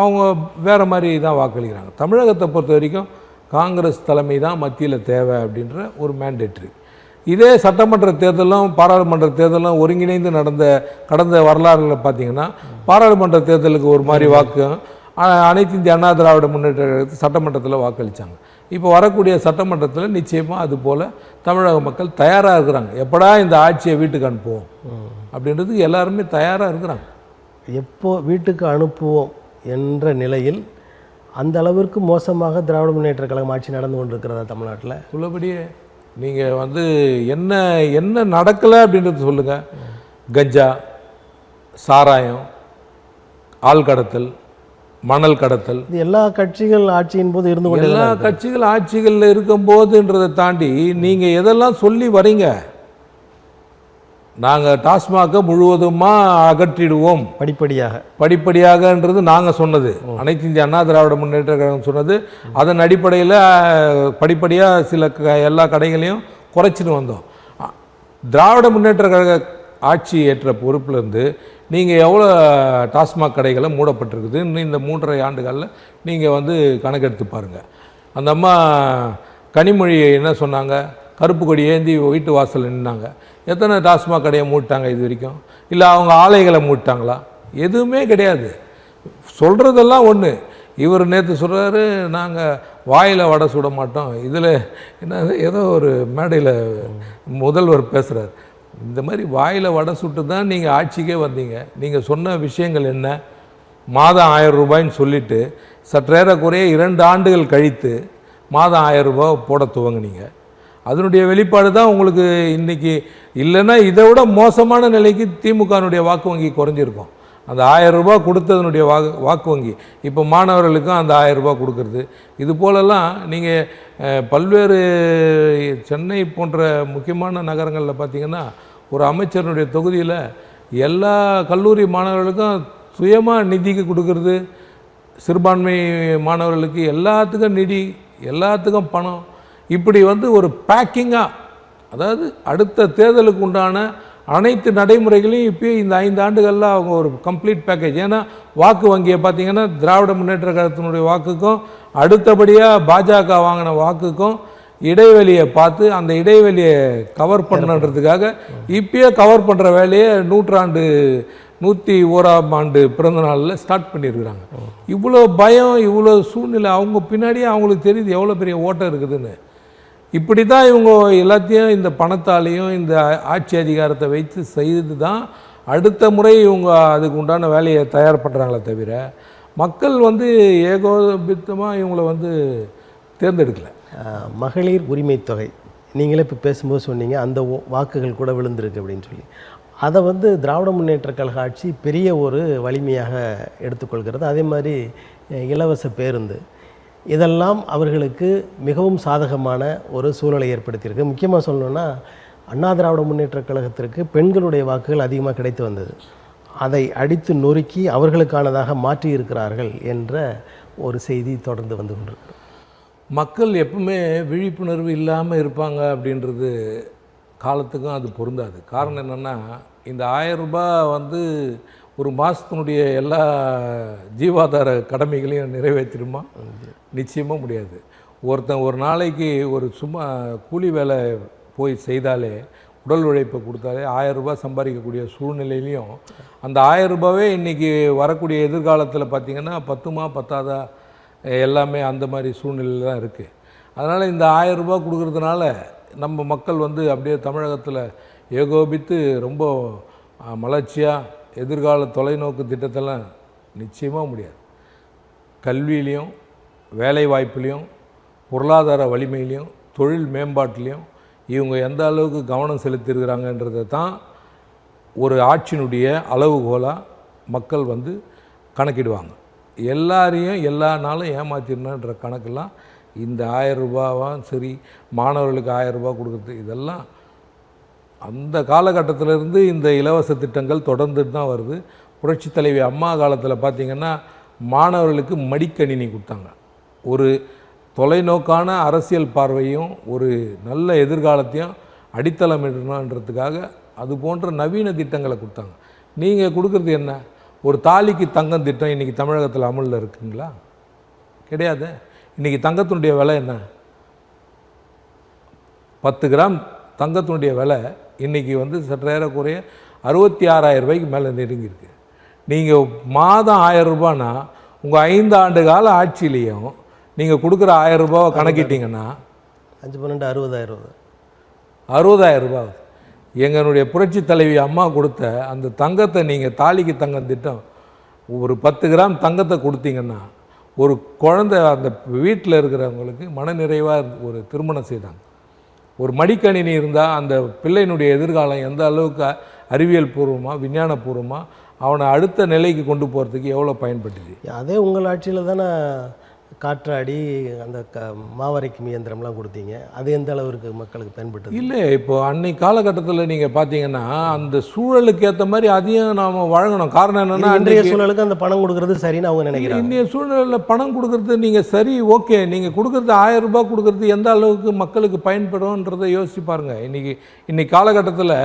அவங்க வேறு மாதிரி தான் வாக்களிக்கிறாங்க. தமிழகத்தை பொறுத்த வரைக்கும் காங்கிரஸ் தலைமை தான் மத்தியில் தேவை அப்படின்ற ஒரு மேண்டேட்ரி. இதே சட்டமன்ற தேர்தலும் பாராளுமன்ற தேர்தலும் ஒருங்கிணைந்து நடந்த கடந்த வரலாறுகளை பார்த்தீங்கன்னா, பாராளுமன்ற தேர்தலுக்கு ஒரு மாதிரி வாக்கு அனைத்து இந்திய அண்ணா திராவிட முன்னேற்ற கழகத்துக்கு சட்டமன்றத்தில் வாக்களித்தாங்க. இப்போ வரக்கூடிய சட்டமன்றத்தில் நிச்சயமாக அது போல் தமிழக மக்கள் தயாராக இருக்கிறாங்க. எப்படா இந்த ஆட்சியை வீட்டுக்கு அனுப்புவோம் அப்படின்றதுக்கு எல்லாருமே தயாராக இருக்கிறாங்க. எப்போ வீட்டுக்கு அனுப்புவோம் என்ற நிலையில் அந்த அளவிற்கு மோசமாக திராவிட முன்னேற்ற கழகம் ஆட்சி நடந்து கொண்டிருக்கிறதா தமிழ்நாட்டில்? உள்ளபடியே நீங்கள் வந்து என்ன என்ன நடக்கலை அப்படின்றது சொல்லுங்கள். கஞ்சா, சாராயம், ஆள்கடத்தல், மணல் கடத்தல், இது எல்லா கட்சிகள் ஆட்சியின் போது இருந்து கொண்டு எல்லா கட்சிகள் ஆட்சிகளில் இருக்கும்போதுன்றதை தாண்டி நீங்கள் எதெல்லாம் சொல்லி வரீங்க? நாங்கள் டாஸ்மாகை முழுவதுமாக அகற்றிடுவோம் படிப்படியாகன்றது நாங்கள் சொன்னது. அனைத்து இந்திய அண்ணா திராவிட முன்னேற்ற கழகம் சொன்னது. அதன் அடிப்படையில் படிப்படியாக சில எல்லா கடைகளையும் குறைச்சிட்டு வந்தோம். திராவிட முன்னேற்ற கழக ஆட்சி ஏற்ற பொறுப்புலேருந்து நீங்கள் எவ்வளோ டாஸ்மாக் கடைகளை மூடப்பட்டிருக்குது இன்னும் இந்த 3.5 ஆண்டுகளில் நீங்கள் வந்து கணக்கெடுத்து பாருங்கள். அந்த அம்மா கனிமொழி என்ன சொன்னாங்க? கருப்பு கொடி ஏந்தி வீட்டு வாசலில் நின்னாங்க. எத்தனை டாஸ்மாக் கடையை மூட்டாங்க இது வரைக்கும்? இல்லை அவங்க ஆலைகளை மூட்டாங்களா? எதுவுமே கிடையாது. சொல்கிறதெல்லாம் ஒன்று. இவர் நேற்று சொல்கிறாரு, நாங்கள் வாயில் வடை சுட மாட்டோம். இதில் என்ன ஏதோ ஒரு மேடையில் முதல்வர் பேசுகிறார். இந்த மாதிரி வாயில் வடை சுட்டு தான் நீங்கள் ஆட்சிக்கே வந்தீங்க. நீங்கள் சொன்ன விஷயங்கள் என்ன? மாதம் 1000 ரூபாய்ன்னு சொல்லிவிட்டு சற்றேறக்குறைய 2 ஆண்டுகள் கழித்து மாதம் 1000 ரூபாய் போட துவங்கினீங்க. அதனுடைய வெளிப்பாடு தான் உங்களுக்கு இன்றைக்கி. இல்லைன்னா இதை விட மோசமான நிலைக்கு திமுகனுடைய வாக்கு வங்கி குறைஞ்சிருக்கும். அந்த 1000 ரூபாய் கொடுத்ததனுடைய வாக்கு வங்கி இப்போ மாணவர்களுக்கும் அந்த 1000 ரூபாய் கொடுக்கறது. இது போலெல்லாம் நீங்கள் பல்வேறு சென்னை போன்ற முக்கியமான நகரங்களில் பார்த்திங்கன்னா ஒரு அமைச்சருடைய தொகுதியில் எல்லா கல்லூரி மாணவர்களுக்கும் சுயமாக நிதிக்கு கொடுக்கறது, சிறுபான்மை மாணவர்களுக்கு எல்லாத்துக்கும் நிதி, எல்லாத்துக்கும் பணம், இப்படி வந்து ஒரு பேக்கிங்காக, அதாவது அடுத்த தேர்தலுக்கு உண்டான அனைத்து நடைமுறைகளையும் இப்போயே இந்த 5 ஆண்டுகளில் அவங்க ஒரு கம்ப்ளீட் பேக்கேஜ். ஏன்னா வாக்கு வங்கியை பார்த்திங்கன்னா திராவிட முன்னேற்ற கழகத்தினுடைய வாக்குக்கும் அடுத்தபடியாக பாஜக வாங்கின வாக்குக்கும் இடைவெளியை பார்த்து அந்த இடைவெளியை கவர் பண்ணுறதுக்காக இப்போயே கவர் பண்ணுற வேலையை 101ஆம் ஆண்டு பிறந்த நாளில் ஸ்டார்ட் பண்ணியிருக்கிறாங்க. இவ்வளோ பயம், இவ்வளோ சூழ்நிலை, அவங்க பின்னாடியே அவங்களுக்கு தெரியுது எவ்வளோ பெரிய ஓட்டம் இருக்குதுன்னு. இப்படி தான் இவங்க எல்லாத்தையும் இந்த பணத்தாலையும் இந்த ஆட்சி அதிகாரத்தை வைத்து செய்து தான் அடுத்த முறை இவங்க அதுக்கு உண்டான வேலையை தயார் பண்ணுறாங்களே தவிர மக்கள் வந்து ஏகோபித்தமாக இவங்களை வந்து தேர்ந்தெடுக்கலை. மகளிர் உரிமை தொகை நீங்களே இப்போ பேசும்போது சொன்னீங்க அந்த வாக்குகள் கூட விழுந்திருக்கு அப்படின்னு சொல்லி. அதை வந்து திராவிட முன்னேற்றக் கழக ஆட்சி பெரிய ஒரு வலிமையாக எடுத்துக்கொள்கிறது. அதே மாதிரி இலவச பேருந்து இதெல்லாம் அவர்களுக்கு மிகவும் சாதகமான ஒரு சூழலை ஏற்படுத்தியிருக்கு. முக்கியமாக சொல்லணுன்னா அண்ணா திராவிட முன்னேற்றக் கழகத்திற்கு பெண்களுடைய வாக்குகள் அதிகமாக கிடைத்து வந்தது. அதை அடித்து நொறுக்கி அவர்களுக்கானதாக மாற்றி இருக்கிறார்கள் என்ற ஒரு செய்தி தொடர்ந்து வந்து கொண்டிருக்கு. மக்கள் எப்பவுமே விழிப்புணர்வு இல்லாமல் இருப்பாங்க அப்படின்றது காலத்துக்கும் அது பொருந்தாது. காரணம் என்னென்னா, இந்த 1000 ரூபாய் வந்து ஒரு மாதத்தினுடைய எல்லா ஜீவாதார கடமைகளையும் நிறைவேற்றிடுமா? நிச்சயமாக முடியாது. ஒருத்தன் ஒரு நாளைக்கு ஒரு சும்மா கூலி வேலை போய் செய்தாலே, உடல் உழைப்பை கொடுத்தாலே 1000 ரூபாய் சம்பாதிக்கக்கூடிய சூழ்நிலையிலையும் அந்த 1000 ரூபாவே இன்றைக்கி வரக்கூடிய எதிர்காலத்தில் பார்த்திங்கன்னா பத்துமா பத்தாதா எல்லாமே அந்த மாதிரி சூழ்நிலையில் தான் இருக்குது. அதனால் இந்த 1000 ரூபாய் கொடுக்குறதுனால நம்ம மக்கள் வந்து அப்படியே தமிழகத்தில் ஏகோபித்து ரொம்ப மலர்ச்சியாக எதிர்கால தொலைநோக்கு திட்டத்தெல்லாம் நிச்சயமாக முடியாது. கல்வியிலையும் வேலை வாய்ப்புலேயும் பொருளாதார வலிமையிலையும் தொழில் மேம்பாட்டிலையும் இவங்க எந்த அளவுக்கு கவனம் செலுத்தியிருக்கிறாங்கன்றதை தான் ஒரு ஆட்சியினுடைய அளவுகோலாக மக்கள் வந்து கணக்கிடுவாங்க. எல்லாரையும் எல்லா நாளும் ஏமாத்திடணுன்ற கணக்கெல்லாம் இந்த 1000 ரூபாவும் சரி, மாணவர்களுக்கு 1000 ரூபாய் கொடுக்குறது, இதெல்லாம் அந்த காலகட்டத்திலேருந்து இந்த இலவச திட்டங்கள் தொடர்ந்துட்டு தான் வருது. புரட்சி தலைவி அம்மா காலத்தில் பார்த்திங்கன்னா மாணவர்களுக்கு மடிக்கணினி கொடுத்தாங்க. ஒரு தொலைநோக்கான அரசியல் பார்வையும் ஒரு நல்ல எதிர்காலத்தையும் அடித்தளமிடணுன்றதுக்காக அது போன்ற நவீன திட்டங்களை கொடுத்தாங்க. நீங்கள் கொடுக்குறது என்ன? ஒரு தாலிக்கு தங்கம் திட்டம் இன்றைக்கி தமிழகத்தில் அமலில் இருக்குங்களா? கிடையாது. இன்றைக்கி தங்கத்தினுடைய விலை என்ன? 10 கிராம் தங்கத்தினுடைய விலை இன்றைக்கி வந்து சற்றேறக்குறைய 66,000 ரூபாய்க்கு மேலே நெருங்கியிருக்கு. நீங்கள் மாதம் 1000 ரூபான்னா உங்கள் 5 ஆண்டு கால ஆட்சியிலையும் நீங்கள் கொடுக்குற 1000 ரூபாவை கணக்கிட்டிங்கன்னா 5-12 60,000 ரூபாய். எங்களுடைய புரட்சி தலைவி அம்மா கொடுத்த அந்த தங்கத்தை நீங்கள் தாலிக்கு தங்கம் திட்டம் ஒரு 10 கிராம் தங்கத்தை கொடுத்தீங்கன்னா ஒரு குழந்தை அந்த வீட்டில் இருக்கிறவங்களுக்கு மனநிறைவாக ஒரு திருமணம் செய்தாங்க. ஒரு மடிக்கணினி இருந்தால் அந்த பிள்ளையினுடைய எதிர்காலம் எந்த அளவுக்கு அறிவியல் பூர்வமாக விஞ்ஞானபூர்வமாக அவனை அடுத்த நிலைக்கு கொண்டு போகிறதுக்கு எவ்வளோ பயன்பட்டுது. அதே உங்கள் ஆட்சியில் தானே காற்றாடி அந்த மாவரைக்கும் இயந்திரம்லாம் கொடுத்தீங்க. அது எந்த அளவுக்கு மக்களுக்கு பயன்பட்டது? இல்லை, இப்போது அன்னைக்கு காலகட்டத்தில் நீங்கள் பார்த்தீங்கன்னா அந்த சூழலுக்கு ஏற்ற மாதிரி அதையும் நாம் வழங்கணும். காரணம் என்னென்னா, இன்றைய சூழலுக்கு அந்த பணம் கொடுக்குறது சரின்னு அவங்க நினைக்கிறாங்க. இன்றைய சூழலில் பணம் கொடுக்குறது நீங்கள் சரி, ஓகே, நீங்கள் கொடுக்குறது 1000 ரூபாய் கொடுக்குறது எந்த அளவுக்கு மக்களுக்கு பயன்படும்ன்றதை யோசிச்சு பாருங்கள். இன்றைக்கி காலகட்டத்தில்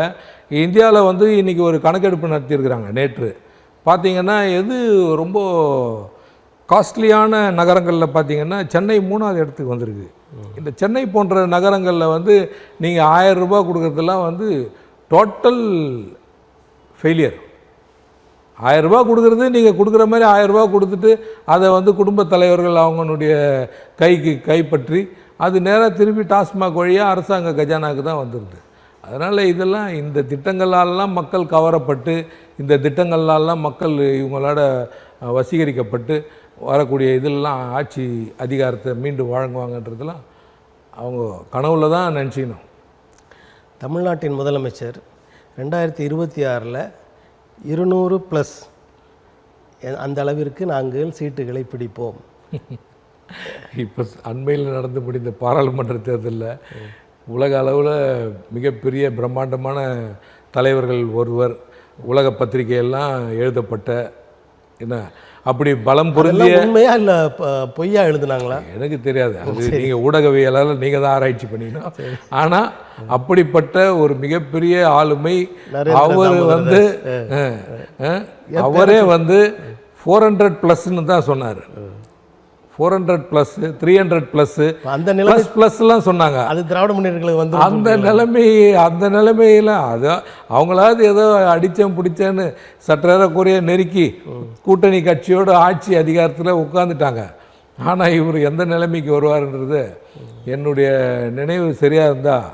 இந்தியாவில் வந்து இன்றைக்கி ஒரு கணக்கெடுப்பு நடத்தியிருக்கிறாங்க. நேற்று பார்த்தீங்கன்னா எது ரொம்ப காஸ்ட்லியான நகரங்களில் பார்த்திங்கன்னா சென்னை 3வது இடத்துக்கு வந்திருக்கு. இந்த சென்னை போன்ற நகரங்களில் வந்து நீங்கள் 1000 ரூபாய் கொடுக்குறதெல்லாம் வந்து டோட்டல் ஃபெயிலியர். 1000 ரூபாய் கொடுக்குறது நீங்கள் கொடுக்குற மாதிரி 1000 ரூபாய் கொடுத்துட்டு அதை வந்து குடும்பத் தலைவர்கள் அவங்களுடைய கைப்பற்றி அது நேராக திருப்பி டாஸ்மாக் வழியாக அரசாங்க கஜானாவுக்கு தான் வந்துடுது. அதனால் இதெல்லாம் இந்த திட்டங்களாலெல்லாம் மக்கள் கவரப்பட்டு இந்த திட்டங்களாலெல்லாம் மக்கள் இவங்களோட வசீகரிக்கப்பட்டு வரக்கூடிய இதெல்லாம் ஆட்சி அதிகாரத்தை மீண்டும் வழங்குவாங்கன்றதெல்லாம் அவங்க கனவுல தான் நினச்சிக்கணும். தமிழ்நாட்டின் முதலமைச்சர் 2026 200+ அந்த அளவிற்கு நாங்கள் சீட்டுகளை பிடிப்போம். இப்போ அண்மையில் நடந்து முடிந்த பாராளுமன்ற தேர்தலில் உலக அளவில் மிகப்பெரிய பிரம்மாண்டமான தலைவர்கள் ஒருவர், உலக பத்திரிகையெல்லாம் எழுதப்பட்ட என்ன அப்படி பலம் பொருந்திய உண்மையா இல்லை பொய்யா எழுதுனாங்களா எனக்கு தெரியாது. அது நீங்கள் ஊடகவியலாளர் நீங்கள் தான் ஆராய்ச்சி பண்ணிக்கணும். ஆனால் அப்படிப்பட்ட ஒரு மிகப்பெரிய ஆளுமை அவர் வந்து அவரே வந்து 400+ தான் சொன்னார். 400+, 300+ அந்த நிலை ப்ளஸ்லாம் சொன்னாங்க. அது திராவிட முன்னேற்றங்களுக்கு வந்து அந்த நிலைமையில் அது அவங்களாவது ஏதோ அடித்தேன் பிடிச்சேன்னு சற்றேறக்குறைய நெருக்கி கூட்டணி கட்சியோட ஆட்சி அதிகாரத்தில் உட்காந்துட்டாங்க. ஆனால் இவர் எந்த நிலைமைக்கு வருவார்ன்றது என்னுடைய நினைவு சரியாக இருந்தால்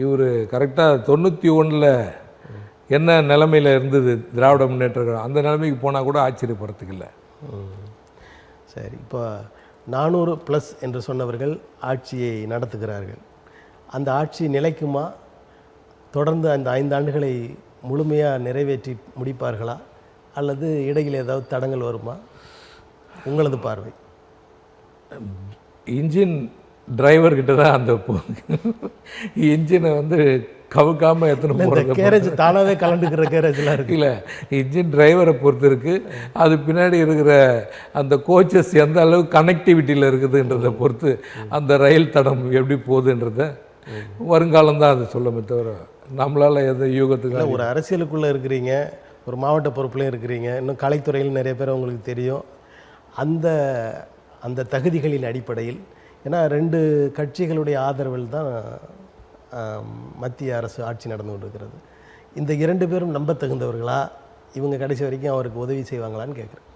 இவர் கரெக்டாக 91 என்ன நிலைமையில் இருந்தது திராவிட முன்னேற்ற அந்த நிலைமைக்கு போனால் கூட ஆச்சரியப்படுறதுக்கு இல்லை. சரி, இப்போ 400+ என்று சொன்னவர்கள் ஆட்சியை நடத்துகிறார்கள். அந்த ஆட்சி நிலைக்குமா? தொடர்ந்து அந்த 5 ஆண்டுகளை முழுமையாக நிறைவேற்றி முடிப்பார்களா அல்லது இடையில் ஏதாவது தடங்கள் வருமா? உங்களது பார்வை. இன்ஜின் டிரைவர்கிட்ட தான் அந்த இன்ஜினை வந்து கவுக்காமல் எத்தனை போகிறது கேரேஜ் தானாகவே கலந்துக்கிற கேரேஜ்லாம் இருக்குது. இல்லை, இன்ஜின் டிரைவரை பொறுத்து இருக்குது. அது பின்னாடி இருக்கிற அந்த கோச்சஸ் எந்த அளவு கனெக்டிவிட்டியில் இருக்குதுன்றதை பொறுத்து அந்த ரயில் தடம் எப்படி போகுதுன்றத வருங்காலம் தான் அது சொல்லுமே தவிர நம்மளால் எந்த யூகத்துக்கு. ஒரு அரசியலுக்குள்ளே இருக்கிறீங்க, ஒரு மாவட்ட பொறுப்புலையும் இருக்கிறீங்க, இன்னும் கலைத்துறையில் நிறைய பேர் உங்களுக்கு தெரியும். அந்த அந்த தகுதிகளின் அடிப்படையில், ஏன்னா 2 கட்சிகளுடைய ஆதரவில் தான் மத்திய அரசு ஆட்சி நடந்து கொண்டிருக்கிறது. இந்த 2 பேரும் நம்ப தகுந்தவர்களா? இவங்க கடைசி வரைக்கும் அவருக்கு உதவி செய்வாங்களான்னு கேட்குறேன்.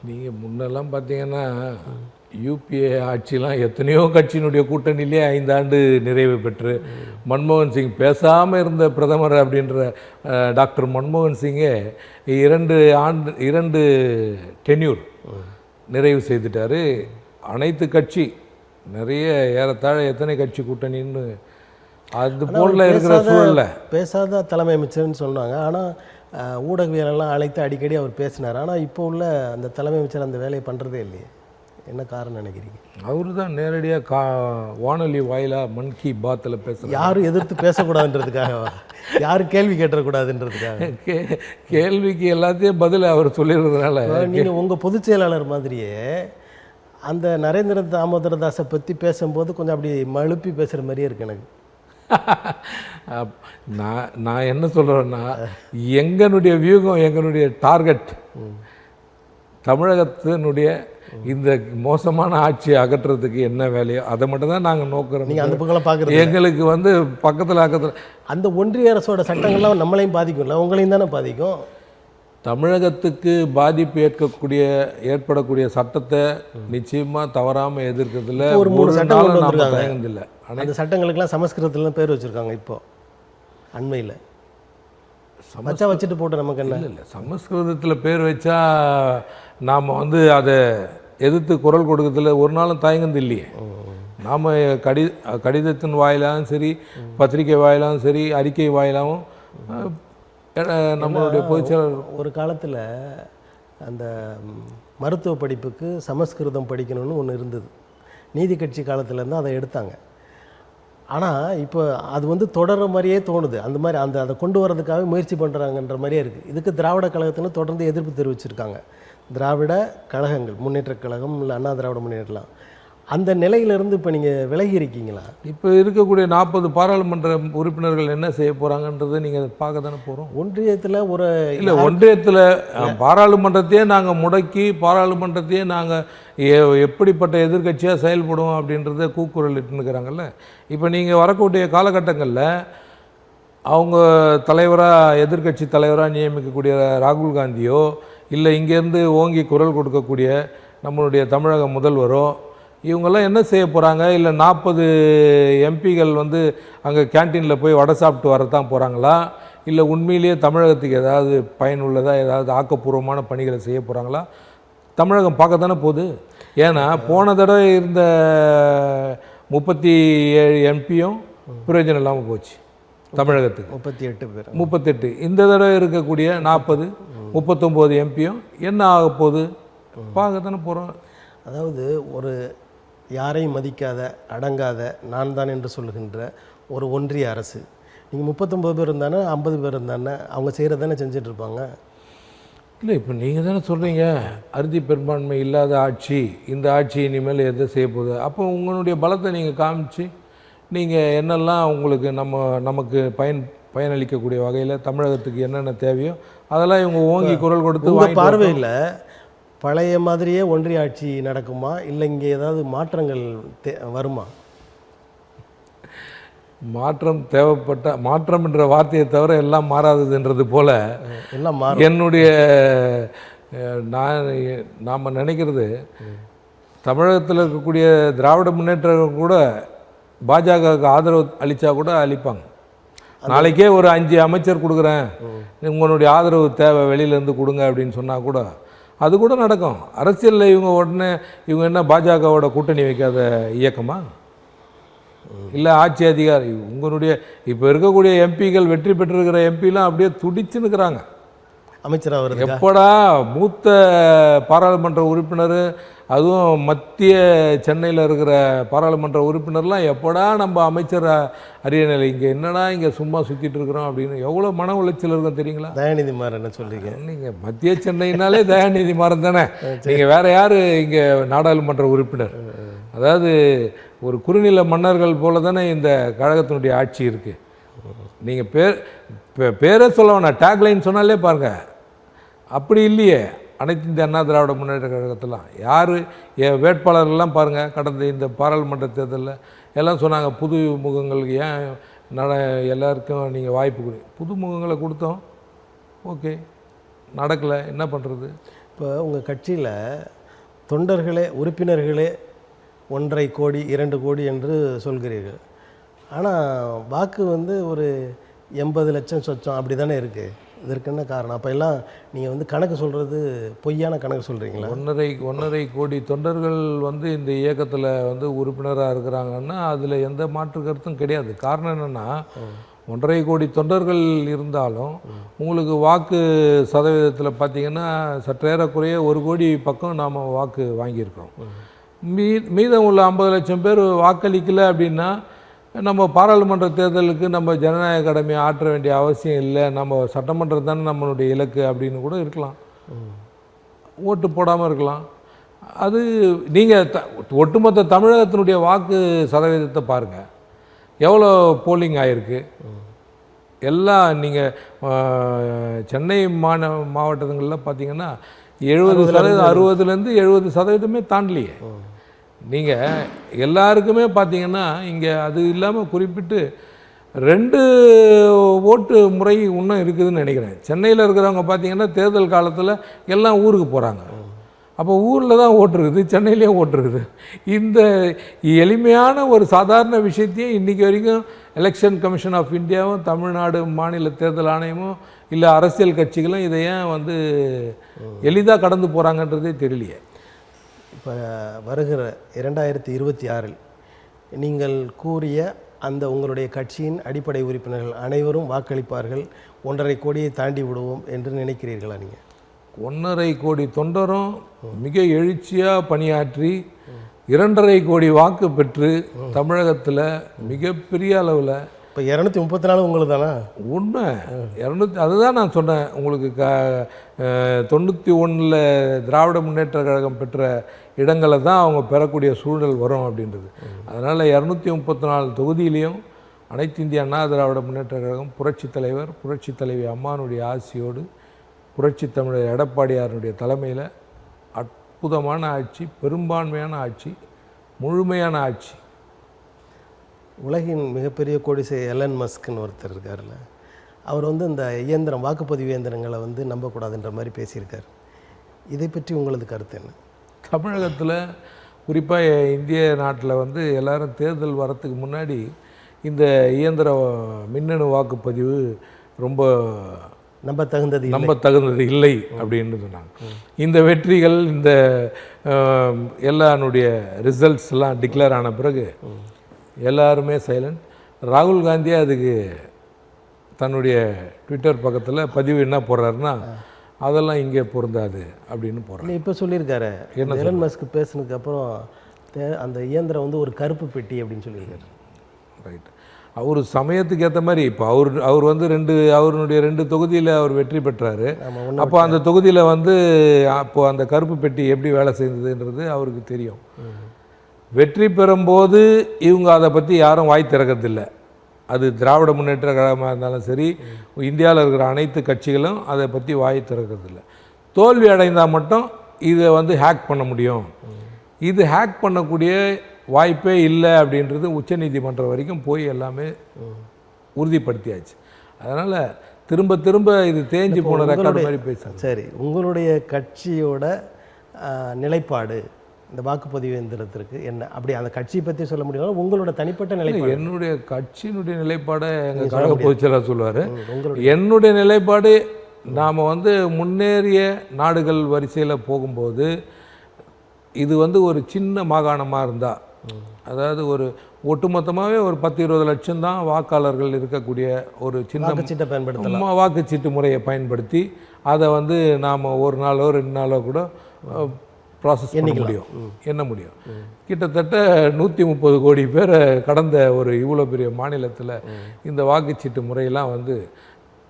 நீங்கள் முன்னெல்லாம் பார்த்தீங்கன்னா யூபிஏ ஆட்சிலாம் எத்தனையோ கட்சியினுடைய கூட்டணியிலே 5 ஆண்டு நிறைவு பெற்று மன்மோகன் சிங் பேசாமல் இருந்த பிரதமர் அப்படின்ற டாக்டர் மன்மோகன் சிங்கே 2 டென்யூர் நிறைவு செய்துட்டார். அனைத்து கட்சி நிறைய ஏறத்தாழ எத்தனை கட்சி கூட்டணின்னு அது போல இருக்கிற சூழல்ல பேசாத தலைமை அமைச்சர்னு சொன்னாங்க. ஆனால் ஊடகவியலெல்லாம் அழைத்து அடிக்கடி அவர் பேசினார். ஆனால் இப்போ உள்ள அந்த தலைமை அமைச்சர் அந்த வேலையை பண்ணுறதே இல்லையே. என்ன காரணம் நினைக்கிறீங்க? அவரு தான் நேரடியாக வானொலி வாயிலாக மன் கி பாத்தில் பேசுகிறார். யாரும் எதிர்த்து பேசக்கூடாதுன்றதுக்காக, யாரும் கேள்வி கேட்டக்கூடாதுன்றதுக்காக. கேள்விக்கு எல்லாத்தையும் பதில் அவர் சொல்லிடுறதுனால. நீங்கள் உங்கள் பொதுச் செயலாளர் மாதிரியே அந்த நரேந்திர தாமோதரதாஸை பற்றி பேசும்போது கொஞ்சம் அப்படி மழுப்பி பேசுகிற மாதிரியே இருக்கு எனக்கு. நான் என்ன சொல்கிறேன்னா, எங்களுடைய வியூகம், எங்களுடைய டார்கெட் தமிழகத்தினுடைய இந்த மோசமான ஆட்சியை அகற்றுறதுக்கு என்ன வேலையோ அதை மட்டும் தான் நாங்கள் நோக்குறோம். நீங்கள் அந்த பக்கம் பார்க்குறது எங்களுக்கு வந்து பக்கத்தில் அந்த ஒன்றிய அரசோட சட்டங்கள்லாம் நம்மளையும் பாதிக்கும்ல, உங்களையும் தானே பாதிக்கும். தமிழகத்துக்கு பாதிப்பு ஏற்படக்கூடிய சட்டத்தை நிச்சயமாக தவறாமல் எதிர்க்கிறதுல ஒரு 3 சட்டம் கொண்டு வந்திருக்காங்க. இல்லை, அந்த சட்டங்களுக்கெல்லாம் சமஸ்கிருதத்தில் பேர் வச்சுருக்காங்க. இப்போ அண்மையில் வச்சா வச்சுட்டு போட்டு நமக்கு என்ன இல்லை. சமஸ்கிருதத்தில் பேர் வச்சா நாம் வந்து அதை எதிர்த்து குரல் கொடுக்கறதுல ஒரு நாளும் தயங்குது இல்லையே. நாம் கடிதத்தின் வாயிலாகவும் சரி, பத்திரிகை வாயிலாகவும் சரி, அறிக்கை வாயிலாகவும் நம்மளுடைய பொதுச்செயலாளர் ஒரு காலத்தில் அந்த மருத்துவ படிப்புக்கு சமஸ்கிருதம் படிக்கணும்னு ஒன்று இருந்தது. நீதி கட்சி காலத்துலேருந்து அதை எடுத்தாங்க. ஆனால் இப்போ அது வந்து தொடர்ற மாதிரியே தோணுது. அந்த மாதிரி அதை கொண்டு வரதுக்காக முயற்சி பண்ணுறாங்கன்ற மாதிரியே இருக்குது. இதுக்கு திராவிட கழகத்தில் தொடர்ந்து எதிர்ப்பு தெரிவிச்சிருக்காங்க. திராவிட கழகங்கள், முன்னேற்றக் கழகம், இல்லை அண்ணா திராவிட முன்னேற்றலாம், அந்த நிலையிலிருந்து இப்போ நீங்கள் விலகி இருக்கீங்களா? இப்போ இருக்கக்கூடிய 40 பாராளுமன்ற உறுப்பினர்கள் என்ன செய்ய போகிறாங்கன்றதை நீங்கள் பார்க்க தானே போகிறோம். ஒன்றியத்தில் இல்லை, ஒன்றியத்தில் பாராளுமன்றத்தையே நாங்கள் முடக்கி, பாராளுமன்றத்தையே நாங்கள் எப்படிப்பட்ட எதிர்கட்சியாக செயல்படுவோம் அப்படின்றத கூக்குரல் இட்டுனுக்கிறாங்கல்ல. இப்போ நீங்கள் வரக்கூடிய காலகட்டங்களில் அவங்க தலைவராக, எதிர்கட்சி தலைவராக நியமிக்கக்கூடிய ராகுல் காந்தியோ, இல்லை இங்கேருந்து ஓங்கி குரல் கொடுக்கக்கூடிய நம்மளுடைய தமிழக முதல்வரோ, இவங்கெல்லாம் என்ன செய்ய போகிறாங்க? இல்லை 40 எம்பிகள் வந்து அங்கே கேன்டீனில் போய் வடை சாப்பிட்டு வரத்தான் போகிறாங்களா? இல்லை உண்மையிலேயே தமிழகத்துக்கு ஏதாவது பயனுள்ளதாக, ஏதாவது ஆக்கப்பூர்வமான பணிகளை செய்ய போகிறாங்களா? தமிழகம் பார்க்க தானே போகுது. ஏன்னா போன தடவை இருந்த 37 எம்பியும் பிரயோஜனம் இல்லாமல் போச்சு தமிழகத்துக்கு. 38. இந்த தடவை இருக்கக்கூடிய 40, 39 எம்பியும் என்ன ஆக போகுது பார்க்க தானே போகிறோம். அதாவது ஒரு யாரையும் மதிக்காத, அடங்காத, நான் தான் என்று சொல்லுகின்ற ஒரு ஒன்றிய அரசு. நீங்கள் 39 பேர் இருந்தானே, 50 பேர் இருந்தானே, அவங்க செய்கிறதானே செஞ்சிட்ருப்பாங்க. இல்லை, இப்போ நீங்கள் தானே சொல்கிறீங்க அறுதி பெரும்பான்மை இல்லாத ஆட்சி, இந்த ஆட்சி இனிமேல் எதை செய்ய போகுது. அப்போ உங்களுடைய பலத்தை நீங்கள் காமிச்சு நீங்கள் என்னெல்லாம் உங்களுக்கு நமக்கு பயனளிக்கக்கூடிய வகையில் தமிழகத்துக்கு என்னென்ன தேவையோ அதெல்லாம் இவங்க ஓங்கி குரல் கொடுத்து பார்வையில் பழைய மாதிரியே ஒன்றிய ஆட்சி நடக்குமா, இல்லை இங்கே ஏதாவது மாற்றங்கள் வருமா? மாற்றம் தேவைப்பட்ட, மாற்றம் என்ற வார்த்தையை தவிர எல்லாம் மாறாததுன்றது போல் எல்லாம் என்னுடைய நாம் நினைக்கிறது, தமிழகத்தில் இருக்கக்கூடிய திராவிட முன்னேற்றம் கூட பாஜகவுக்கு ஆதரவு அளித்தா கூட அளிப்பாங்க. நாளைக்கே ஒரு 5 அமைச்சர் கொடுக்குறேன், உங்களுடைய ஆதரவு தேவை, வெளியிலேருந்து கொடுங்க அப்படின்னு சொன்னால் கூட அது கூட நடக்கும். அரசியலில் இவங்க உடனே இவங்க என்ன பாஜகவோட கூட்டணி வைக்காத இயக்கமா? இல்லை ஆட்சி அதிகாரி உங்களுடைய இப்போ இருக்கக்கூடிய எம்பிக்கள் வெற்றி பெற்றிருக்கிற எம்பிலாம் அப்படியே துடிச்சு நிற்கிறாங்க. அமைச்சராக வருது எப்படா மூத்த பாராளுமன்ற உறுப்பினர், அதுவும் மத்திய சென்னையில் இருக்கிற பாராளுமன்ற உறுப்பினர்லாம் எப்படா நம்ம அமைச்சர் அரியணையில், இங்கே என்னடா இங்கே சும்மா சுற்றிட்டு இருக்கிறோம் அப்படின்னு எவ்வளோ மன உளைச்சல் இருக்கும் தெரியுங்களா? தயாநிதி மாறன் என்ன சொல்றீங்க? நீங்கள் மத்திய சென்னைனாலே தயாநிதி மாறன் தானே, நீங்கள் வேறு யார் இங்கே நாடாளுமன்ற உறுப்பினர்? அதாவது ஒரு குறுநில மன்னர்கள் போல தானே இந்த கழகத்தினுடைய ஆட்சி இருக்குது. நீங்கள் பேரே சொல்ல வேணாம், டேக்லைன் சொன்னாலே பாருங்கள். அப்படி இல்லையே அனைத்து இந்திய அண்ணா திராவிட முன்னேற்ற கழகத்தெல்லாம் யார் வேட்பாளர்கள்லாம் பாருங்கள். கடந்த இந்த பாராளுமன்ற தேர்தலில் எல்லாம் சொன்னாங்க புது முகங்களுக்கு ஏன் எல்லாருக்கும் நீங்கள் வாய்ப்பு கொடு. புது முகங்களை கொடுத்தோம், ஓகே, நடக்கலை, என்ன பண்ணுறது? இப்போ உங்கள் கட்சியில் தொண்டர்களே உறுப்பினர்களே 1.5 கோடி 2 கோடி என்று சொல்கிறீர்கள். ஆனால் வாக்கு வந்து ஒரு 80 லட்சம் சொச்சம் அப்படி தானே இருக்குது. இதற்கு என்ன காரணம்? அப்போ எல்லாம் நீங்கள் வந்து கணக்கு சொல்கிறது பொய்யான கணக்கு சொல்கிறீங்களா? 1.5 கோடி தொண்டர்கள் வந்து இந்த இயக்கத்தில் வந்து உறுப்பினராக இருக்கிறாங்கன்னா அதில் எந்த மாற்று கருத்தும் கிடையாது. காரணம் என்னென்னா 1.5 கோடி தொண்டர்கள் இருந்தாலும் உங்களுக்கு வாக்கு சதவீதத்தில் பார்த்திங்கன்னா சற்றேறக்குறைய 1 கோடி பக்கம் நாம் வாக்கு வாங்கியிருக்கிறோம். மீதம் உள்ள 50 லட்சம் பேர் வாக்களிக்கலை அப்படின்னா நம்ம பாராளுமன்ற தேர்தலுக்கு நம்ம ஜனநாயக கடமையை ஆற்ற வேண்டிய அவசியம் இல்லை, நம்ம சட்டமன்றம் தானே நம்மளுடைய இலக்கு அப்படின்னு கூட இருக்கலாம், ஓட்டு போடாமல் இருக்கலாம். அது நீங்கள் ஒட்டுமொத்த தமிழகத்தினுடைய வாக்கு சதவீதத்தை பாருங்கள், எவ்வளோ போலிங் ஆகிருக்கு. எல்லாம் நீங்கள் சென்னை மாவட்டங்களில் பார்த்தீங்கன்னா 70% 60% 70% தாண்டலையே. நீங்கள் எல்லாருக்குமே பார்த்தீங்கன்னா இங்கே அது இல்லாமல் குறிப்பிட்டு 2 ஓட்டு முறை இன்னும் இருக்குதுன்னு நினைக்கிறேன். சென்னையில் இருக்கிறவங்க பார்த்தீங்கன்னா தேர்தல் காலத்தில் எல்லாம் ஊருக்கு போகிறாங்க, அப்போ ஊரில் தான் ஓட்டு இருக்குது, சென்னையிலேயே ஓட்டு இருக்குது. இந்த எளிமையான ஒரு சாதாரண விஷயத்தையும் இன்றைக்கி வரைக்கும் எலெக்ஷன் கமிஷன் ஆஃப் இந்தியாவும் தமிழ்நாடு மாநில தேர்தல் ஆணையமும் இல்லை அரசியல் கட்சிகளும் இதை ஏன் வந்து எளிதாக கடந்து போகிறாங்கன்றதே தெரியலையே. இப்போ வருகிற 2026 நீங்கள் கூறிய அந்த உங்களுடைய கட்சியின் அடிப்படை உறுப்பினர்கள் அனைவரும் வாக்களிப்பார்கள், 1.5 கோடியை தாண்டி விடுவோம் என்று நினைக்கிறீர்களா? நீங்கள் 1.5 கோடி தொண்டரும் மிக எழுச்சியாக பணியாற்றி 2.5 கோடி வாக்கு பெற்று தமிழகத்தில் மிகப்பெரிய அளவில் இப்போ 234 உங்களுக்கு தானே உண்மை 200. அதுதான் நான் சொன்னேன் உங்களுக்கு 91 திராவிட முன்னேற்ற கழகம் பெற்ற இடங்களை தான் அவங்க பெறக்கூடிய சூழல் வரும் அப்படின்றது. அதனால் 234 தொகுதியிலையும் அனைத்து இந்திய அண்ணா திராவிட முன்னேற்ற கழகம் புரட்சித் தலைவர் புரட்சி தலைவி அம்மானுடைய ஆசியோடு புரட்சி தமிழர் எடப்பாடியாருடைய தலைமையில் அற்புதமான ஆட்சி, பெரும்பான்மையான ஆட்சி, முழுமையான ஆட்சி. உலகின் மிகப்பெரிய கோடிசை எலன் மஸ்க்னு ஒருத்தர் இருக்கார்ல, அவர் வந்து இந்த இயந்திரம் வாக்குப்பதிவு இயந்திரங்களை வந்து நம்பக்கூடாதுன்ற மாதிரி பேசியிருக்கார். இதை பற்றி உங்களது கருத்து என்ன? தமிழகத்தில் குறிப்பாக இந்திய நாட்டில் வந்து எல்லோரும் தேர்தல் வரத்துக்கு முன்னாடி இந்த இயந்திர மின்னணு வாக்குப்பதிவு ரொம்ப நம்ப தகுந்தது இல்லை அப்படின்னு சொன்னாங்க. இந்த வெற்றிகள் இந்த எல்லாருடைய ரிசல்ட்ஸ்லாம் டிக்ளேர் ஆன பிறகு எல்லாருமே சைலண்ட். ராகுல் காந்தியே அதுக்கு தன்னுடைய ட்விட்டர் பக்கத்தில் பதிவு என்ன போடுறாருன்னா அதெல்லாம் இங்கே பொருந்தாது அப்படின்னு போடுறாரு. இப்போ சொல்லியிருக்காரு எலன் மஸ்க் பேசுனதுக்கு அப்புறம் அந்த இயந்திரம் வந்து ஒரு கருப்பு பெட்டி அப்படின்னு சொல்லியிருக்காரு. ரைட். அவர் சமயத்துக்கு ஏற்ற மாதிரி இப்போ அவர் வந்து அவருடைய 2 தொகுதியில் அவர் வெற்றி பெற்றார். அப்போ அந்த தொகுதியில் வந்து அப்போது அந்த கருப்பு பெட்டி எப்படி வேலை செய்ததுன்றது அவருக்கு தெரியும். வெற்றி பெறும்போது இவங்க அதை பற்றி யாரும் வாய் திறக்கிறதில்லை. அது திராவிட முன்னேற்ற கழகமாக இருந்தாலும் சரி, இந்தியாவில் இருக்கிற அனைத்து கட்சிகளும் அதை பற்றி வாய் திறக்கிறதில்லை. தோல்வி அடைந்தால் மட்டும் இதை வந்து ஹேக் பண்ண முடியும், இது ஹேக் பண்ணக்கூடிய வாய்ப்பே இல்லை அப்படின்றது உச்சநீதிமன்றம் வரைக்கும் போய் எல்லாமே உறுதிப்படுத்தியாச்சு. அதனால் திரும்ப திரும்ப இது தேஞ்சு போன ரெக்கார்டு மாதிரி பேசுகிறேன். சரி, உங்களுடைய கட்சியோட நிலைப்பாடு இந்த வாக்குப்பதிவு எந்திரத்திற்கு என்ன? அப்படி அந்த கட்சியை பற்றி சொல்ல முடியும், உங்களோட தனிப்பட்ட நிலைப்பாடு? என்னுடைய கட்சியினுடைய நிலைப்பாடை எங்கள் கழக பொதுச்செயலாளர் சொல்லுவார். என்னுடைய நிலைப்பாடு, நாம் வந்து முன்னேறிய நாடுகள் வரிசையில் போகும்போது இது வந்து ஒரு சின்ன மாகாணமாக இருந்தால் அதாவது ஒரு ஒட்டுமொத்தமாகவே ஒரு 10-20 லட்சம் தான் வாக்காளர்கள் இருக்கக்கூடிய ஒரு சின்ன வாக்குச்சீட்டை பயன்படுத்தலாம். வாக்குச்சீட்டு முறையை பயன்படுத்தி அதை வந்து நாம் ஒரு நாளோ 2 நாளோ கூட ப்ராசஸ் பண்ண முடியும், எண்ண முடியும். கிட்டத்தட்ட 130 கோடி பேரை கடந்த ஒரு இவ்வளோ பெரிய மாநிலத்தில் இந்த வாக்குச்சீட்டு முறையெல்லாம் வந்து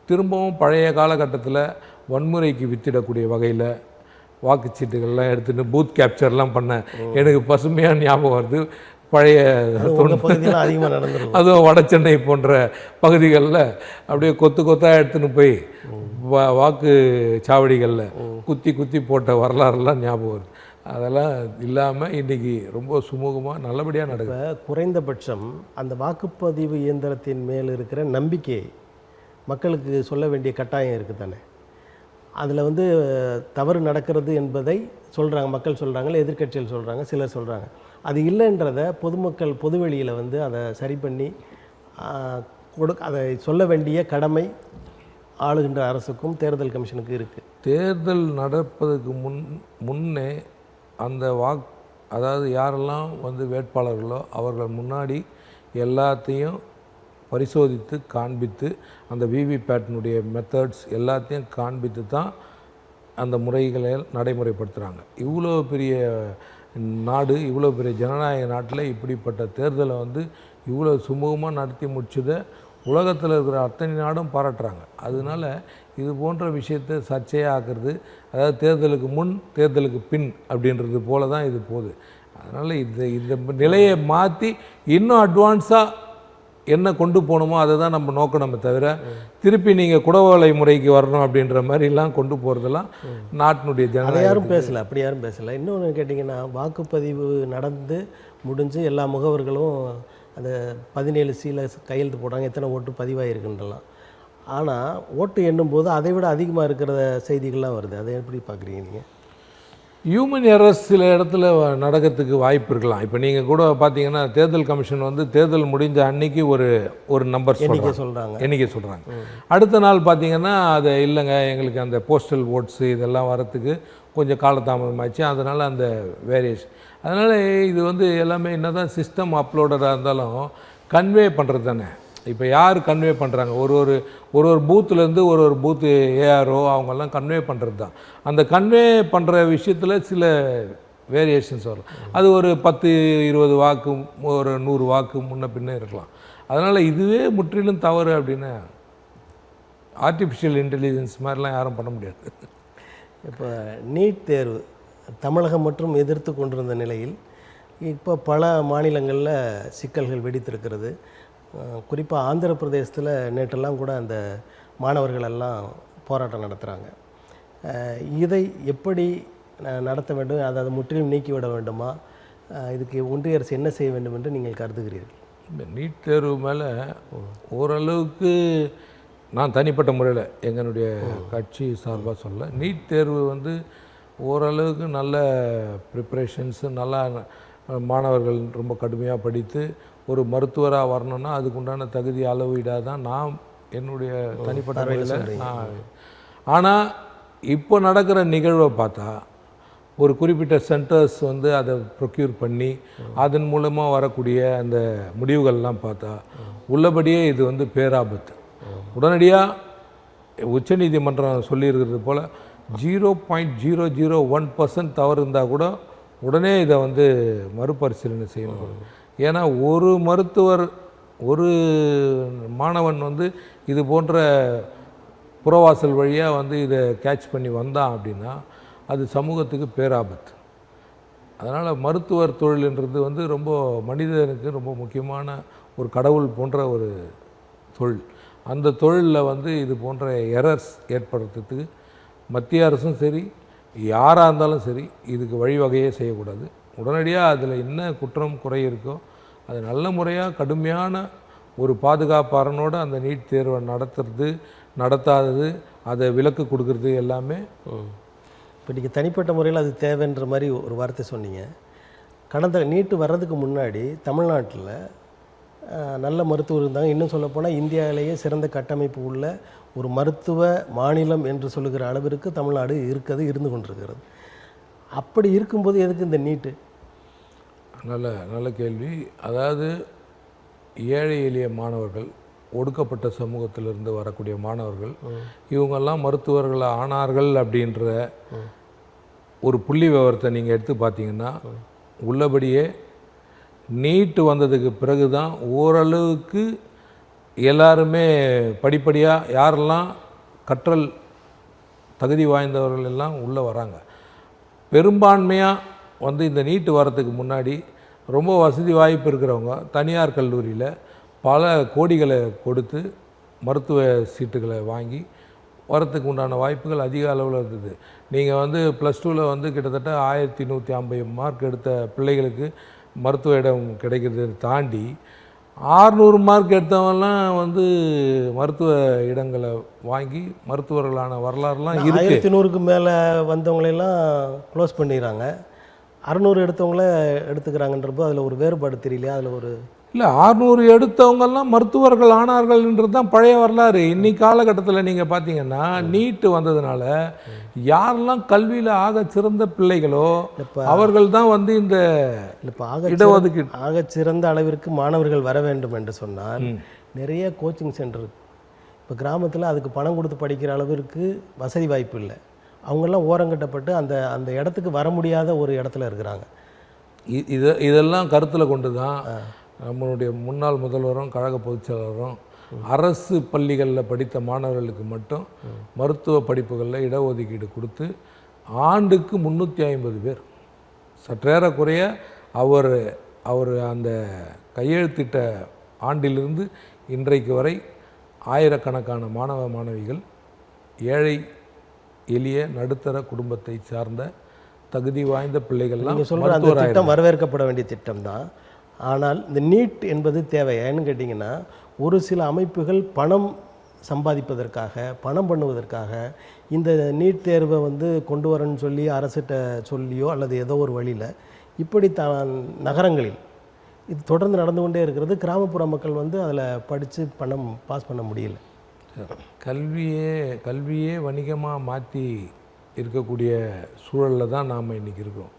திரும்பவும் பழைய காலகட்டத்தில் வன்முறைக்கு வித்திடக்கூடிய வகையில் வாக்குச்சீட்டுகள்லாம் எடுத்துட்டு பூத் கேப்சர்லாம் பண்ண எனக்கு பசுமையான ஞாபகம் வருது. பழைய அதிகமாக நடந்துடும். அதுவும் வட சென்னை போன்ற பகுதிகளில் அப்படியே கொத்து கொத்தாக எடுத்துன்னு போய் வாக்கு சாவடிகளில் குத்தி குத்தி போட்ட வரலாறுலாம் ஞாபகம் வருது. அதெல்லாம் இல்லாமல் இன்றைக்கி ரொம்ப சுமூகமாக நல்லபடியாக நடக்குது. குறைந்தபட்சம் அந்த வாக்குப்பதிவு இயந்திரத்தின் மேல் இருக்கிற நம்பிக்கை மக்களுக்கு சொல்ல வேண்டிய கட்டாயம் இருக்குது தானே. அதில் வந்து தவறு நடக்கிறது என்பதை சொல்கிறாங்க, மக்கள் சொல்கிறாங்க, எதிர்க்கட்சிகள் சொல்கிறாங்க, சிலர் சொல்கிறாங்க. அது இல்லைன்றதை பொதுமக்கள் பொதுவெளியில் வந்து அதை சரி பண்ணி அதை சொல்ல வேண்டிய கடமை ஆளுகின்ற அரசுக்கும் தேர்தல் கமிஷனுக்கு இருக்குது. தேர்தல் நடப்பதற்கு முன்னே அந்த அதாவது யாரெல்லாம் வந்து வேட்பாளர்களோ அவர்கள் முன்னாடி எல்லாத்தையும் பரிசோதித்து காண்பித்து அந்த விவிபேட்டினுடைய மெத்தட்ஸ் எல்லாத்தையும் காண்பித்து தான் அந்த முறைகளை நடைமுறைப்படுத்துகிறாங்க. இவ்வளோ பெரிய நாடு, இவ்வளோ பெரிய ஜனநாயக நாட்டில் இப்படிப்பட்ட தேர்தலை வந்து இவ்வளோ சுமூகமாக நடத்தி முடிச்சதை உலகத்தில் இருக்கிற அத்தனை நாடும் பாராட்டுறாங்க. அதனால இது போன்ற விஷயத்தை சர்ச்சையாக ஆக்குறது, அதாவது தேர்தலுக்கு முன் தேர்தலுக்கு பின் அப்படின்றது போல தான் இது போகுது. அதனால் இந்த நிலையை மாற்றி இன்னும் அட்வான்ஸாக என்ன கொண்டு போகணுமோ அதை தான் நம்ம நோக்கணுமே தவிர திருப்பி நீங்கள் குடவோலை முறைக்கு வரணும் அப்படின்ற மாதிரிலாம் கொண்டு போகிறதெல்லாம் நாட்டினுடைய ஜனநாயகம் யாரும் பேசலை, அப்படி யாரும் பேசலை. இன்னொன்று கேட்டிங்கன்னா, வாக்குப்பதிவு நடந்து முடிஞ்சு எல்லா முகவர்களும் அந்த 17 சீல கையெழுத்து போடுறாங்க, எத்தனை ஓட்டு பதிவாகிருக்குன்றலாம். ஆனால் ஓட்டு எண்ணும்போது அதை விட அதிகமாக இருக்கிற செய்திகள்லாம் வருது. அதை எப்படி பார்க்குறீங்க நீங்கள்? ஹியூமன் எரர்ஸ் சில இடத்துல நடக்கிறதுக்கு வாய்ப்பு இருக்கலாம். இப்போ நீங்கள் கூட பார்த்தீங்கன்னா தேர்தல் கமிஷன் வந்து தேர்தல் முடிஞ்ச அன்னைக்கு ஒரு நம்பர் எண்ணிக்கை சொல்கிறாங்க. அடுத்த நாள் பார்த்தீங்கன்னா அது இல்லைங்க, எங்களுக்கு அந்த போஸ்டல் ஓட்ஸு இதெல்லாம் வரத்துக்கு கொஞ்சம் காலதாமதமாகிடுச்சு, அதனால் அந்த வேரியேஷன். அதனால் இது வந்து எல்லாமே என்ன தான் சிஸ்டம் அப்லோடராக இருந்தாலும் கன்வே பண்ணுறது தானே. இப்போ யார் கன்வே பண்ணுறாங்க, ஒரு பூத்துலேருந்து ஒரு பூத்து ஏஆர்ஓ அவங்கெல்லாம் கன்வே பண்ணுறது தான். அந்த கன்வே பண்ணுற விஷயத்தில் சில வேரியேஷன்ஸ் வரும். அது ஒரு 10-20 வாக்கு, ஒரு 100 வாக்கு முன்ன பின்னே இருக்கலாம். அதனால் இதுவே முற்றிலும் தவறு அப்படின்னு ஆர்டிஃபிஷியல் இன்டெலிஜென்ஸ் மாதிரிலாம் யாரும் பண்ண முடியாது. இப்போ நீட் தேர்வு தமிழகம் மற்றும் எதிர்த்து கொண்டிருந்த நிலையில் இப்போ பல மாநிலங்களில் சிக்கல்கள் வெடித்திருக்கிறது. குறிப்பாக ஆந்திர பிரதேசத்தில் நேற்றெல்லாம் கூட அந்த மாணவர்கள் எல்லாம் போராட்டம் நடத்துகிறாங்க. இதை எப்படி நடத்த வேண்டும், அதை முற்றிலும் நீக்கிவிட வேண்டுமா, இதுக்கு ஒன்றிய அரசு என்ன செய்ய வேண்டும் என்று நீங்கள் கருதுகிறீர்கள்? இந்த நீட் தேர்வு மேலே ஓரளவுக்கு நான் தனிப்பட்ட முறையில் எங்களுடைய கட்சி சார்பாக சொல்ல, நீட் தேர்வு வந்து ஓரளவுக்கு நல்ல ப்ரிப்ரேஷன்ஸு, நல்லா மாணவர்கள் ரொம்ப கடுமையாக படித்து ஒரு மருத்துவராக வரணும்னா அதுக்குண்டான தகுதி அளவீடாக தான் நான் என்னுடைய தனிப்பட்ட முறையில் ஆனால் இப்போ நடக்கிற நிகழ்வை பார்த்தா ஒரு குறிப்பிட்ட சென்டர்ஸ் வந்து அதை ப்ரொக்யூர் பண்ணி அதன் மூலமாக வரக்கூடிய அந்த முடிவுகள்லாம் பார்த்தா உள்ளபடியே இது வந்து பேராபத்து. உடனடியாக உச்சநீதிமன்றம் சொல்லியிருக்கிறது போல் 0.001% தவறு இருந்தால் கூட உடனே இதை வந்து மறுபரிசீலனை செய்யணும். ஏன்னா ஒரு மருத்துவர், ஒரு மாணவன் வந்து இது போன்ற புறவாசல் வழியாக வந்து இதை கேட்ச் பண்ணி வந்தான் அப்படின்னா அது சமூகத்துக்கு பேராபத்து. அதனால் மருத்துவர் தொழில்ன்றது வந்து ரொம்ப மனிதனுக்கு ரொம்ப முக்கியமான ஒரு கடவுள் போன்ற ஒரு தொழில். அந்த தொழிலில் வந்து இது போன்ற எரர்ஸ் ஏற்படுறதுக்கு மத்திய அரசும் சரி, யாராக இருந்தாலும் சரி, இதுக்கு வழிவகையே செய்யக்கூடாது. உடனடியாக அதில் என்ன குற்றம் குறை இருக்கோ அது நல்ல முறையாக கடுமையான ஒரு பாதுகாப்பாரனோடு அந்த நீட் தேர்வை நடத்தாதது, அதை விலக்கு கொடுக்கறது எல்லாமே. இப்போ நீங்கள் தனிப்பட்ட முறையில் அது தேவைன்ற மாதிரி ஒரு வார்த்தை சொன்னீங்க. கடந்த நீட்டு வர்றதுக்கு முன்னாடி தமிழ்நாட்டில் நல்ல மருத்துவர் இருந்தாங்க. இன்னும் சொல்லப்போனால் இந்தியாவிலேயே சிறந்த கட்டமைப்பு உள்ள ஒரு மருத்துவ மாநிலம் என்று சொல்லுகிற அளவிற்கு தமிழ்நாடு இருந்து கொண்டிருக்கிறது. அப்படி இருக்கும்போது எதுக்கு இந்த நீட்டு? நல்ல கேள்வி. அதாவது ஏழை எளிய மாணவர்கள், ஒடுக்கப்பட்ட சமூகத்திலிருந்து வரக்கூடிய மாணவர்கள், இவங்கெல்லாம் மருத்துவர்கள் ஆனார்கள் அப்படின்ற ஒரு புள்ளி விவரத்தை நீங்கள் எடுத்து பார்த்தீங்கன்னா, உள்ளபடியே நீட்டு வந்ததுக்கு பிறகு தான் ஓரளவுக்கு எல்லாருமே படிப்படியாக யாரெல்லாம் கற்றல் தகுதி வாய்ந்தவர்கள் எல்லாம் உள்ளே வராங்க. பெரும்பான்மையாக வந்து இந்த நீட்டு வரத்துக்கு முன்னாடி ரொம்ப வசதி வாய்ப்பு இருக்கிறவங்க தனியார் கல்லூரியில் பல கோடிகளை கொடுத்து மருத்துவ சீட்டுகளை வாங்கி வரத்துக்கு உண்டான வாய்ப்புகள் அதிக அளவில் இருந்தது. நீங்கள் வந்து +2ல் வந்து கிட்டத்தட்ட 1150 மார்க் எடுத்த பிள்ளைகளுக்கு மருத்துவ இடம் கிடைக்கிறதை தாண்டி 600 மார்க் எடுத்தவங்கலாம் வந்து மருத்துவ இடங்களை வாங்கி மருத்துவர்களான வரலாறுலாம் இருக்குது. 1100க்கு மேலே வந்தவங்களெல்லாம் க்ளோஸ் பண்ணிடுறாங்க. 600 எடுத்தவங்கள எடுத்துக்கிறாங்கன்றப்போ அதில் ஒரு வேறுபாடு தெரியலையா? அதில் ஒரு இல்லை, 600 எடுத்தவங்கெல்லாம் மருத்துவர்கள் ஆனார்கள்ன்றது தான் பழைய வரலாறு. இன்னைக்கு காலகட்டத்தில் நீங்கள் பார்த்தீங்கன்னா நீட்டு வந்ததுனால யாரெல்லாம் கல்வியில் ஆக சிறந்த பிள்ளைகளோ அவர்கள் தான் வந்து இந்த இடஒதுக்கீடு ஆகச்சிறந்த அளவிற்கு மாணவர்கள் வர வேண்டும் என்று சொன்னால் நிறைய கோச்சிங் சென்டர். இப்போ கிராமத்தில் அதுக்கு பணம் கொடுத்து படிக்கிற அளவிற்கு வசதி வாய்ப்பு இல்லை. அவங்கெல்லாம் ஓரங்கட்டப்பட்டு அந்த அந்த இடத்துக்கு வர முடியாத ஒரு இடத்துல இருக்கிறாங்க. இதெல்லாம் கருத்தில் கொண்டு தான் நம்மளுடைய முன்னாள் முதல்வரும் கழக பொதுச்செயலாளரும் அரசு பள்ளிகளில் படித்த மாணவர்களுக்கு மட்டும் மருத்துவ படிப்புகளில் இடஒதுக்கீடு கொடுத்து ஆண்டுக்கு 350 பேர் சற்றேறக்குறைய அவர் அந்த கையெழுத்திட்ட ஆண்டிலிருந்து இன்றைக்கு வரை ஆயிரக்கணக்கான மாணவ மாணவிகள் ஏழை எளிய நடுத்தர குடும்பத்தை சார்ந்த தகுதி வாய்ந்த பிள்ளைகள்லாம் சொல்கிற அந்த திட்டம் வரவேற்கப்பட வேண்டிய திட்டம் தான். ஆனால் இந்த நீட் என்பது தேவை. ஏன்னு கேட்டிங்கன்னா ஒரு சில அமைப்புகள் பணம் சம்பாதிப்பதற்காக பணம் பண்ணுவதற்காக இந்த நீட் தேர்வை வந்து கொண்டு வரேன்னு சொல்லி அரசிட்ட சொல்லியோ அல்லது ஏதோ ஒரு வழியில் இப்படி நகரங்களில் இது தொடர்ந்து நடந்து கொண்டே இருக்கிறது. கிராமப்புற மக்கள் வந்து அதில் படித்து பணம் பாஸ் பண்ண முடியல. கல்வியே வணிகமாக மாற்றி இருக்கக்கூடிய சூழலில் தான் நாம் இன்றைக்கி இருக்கோம்.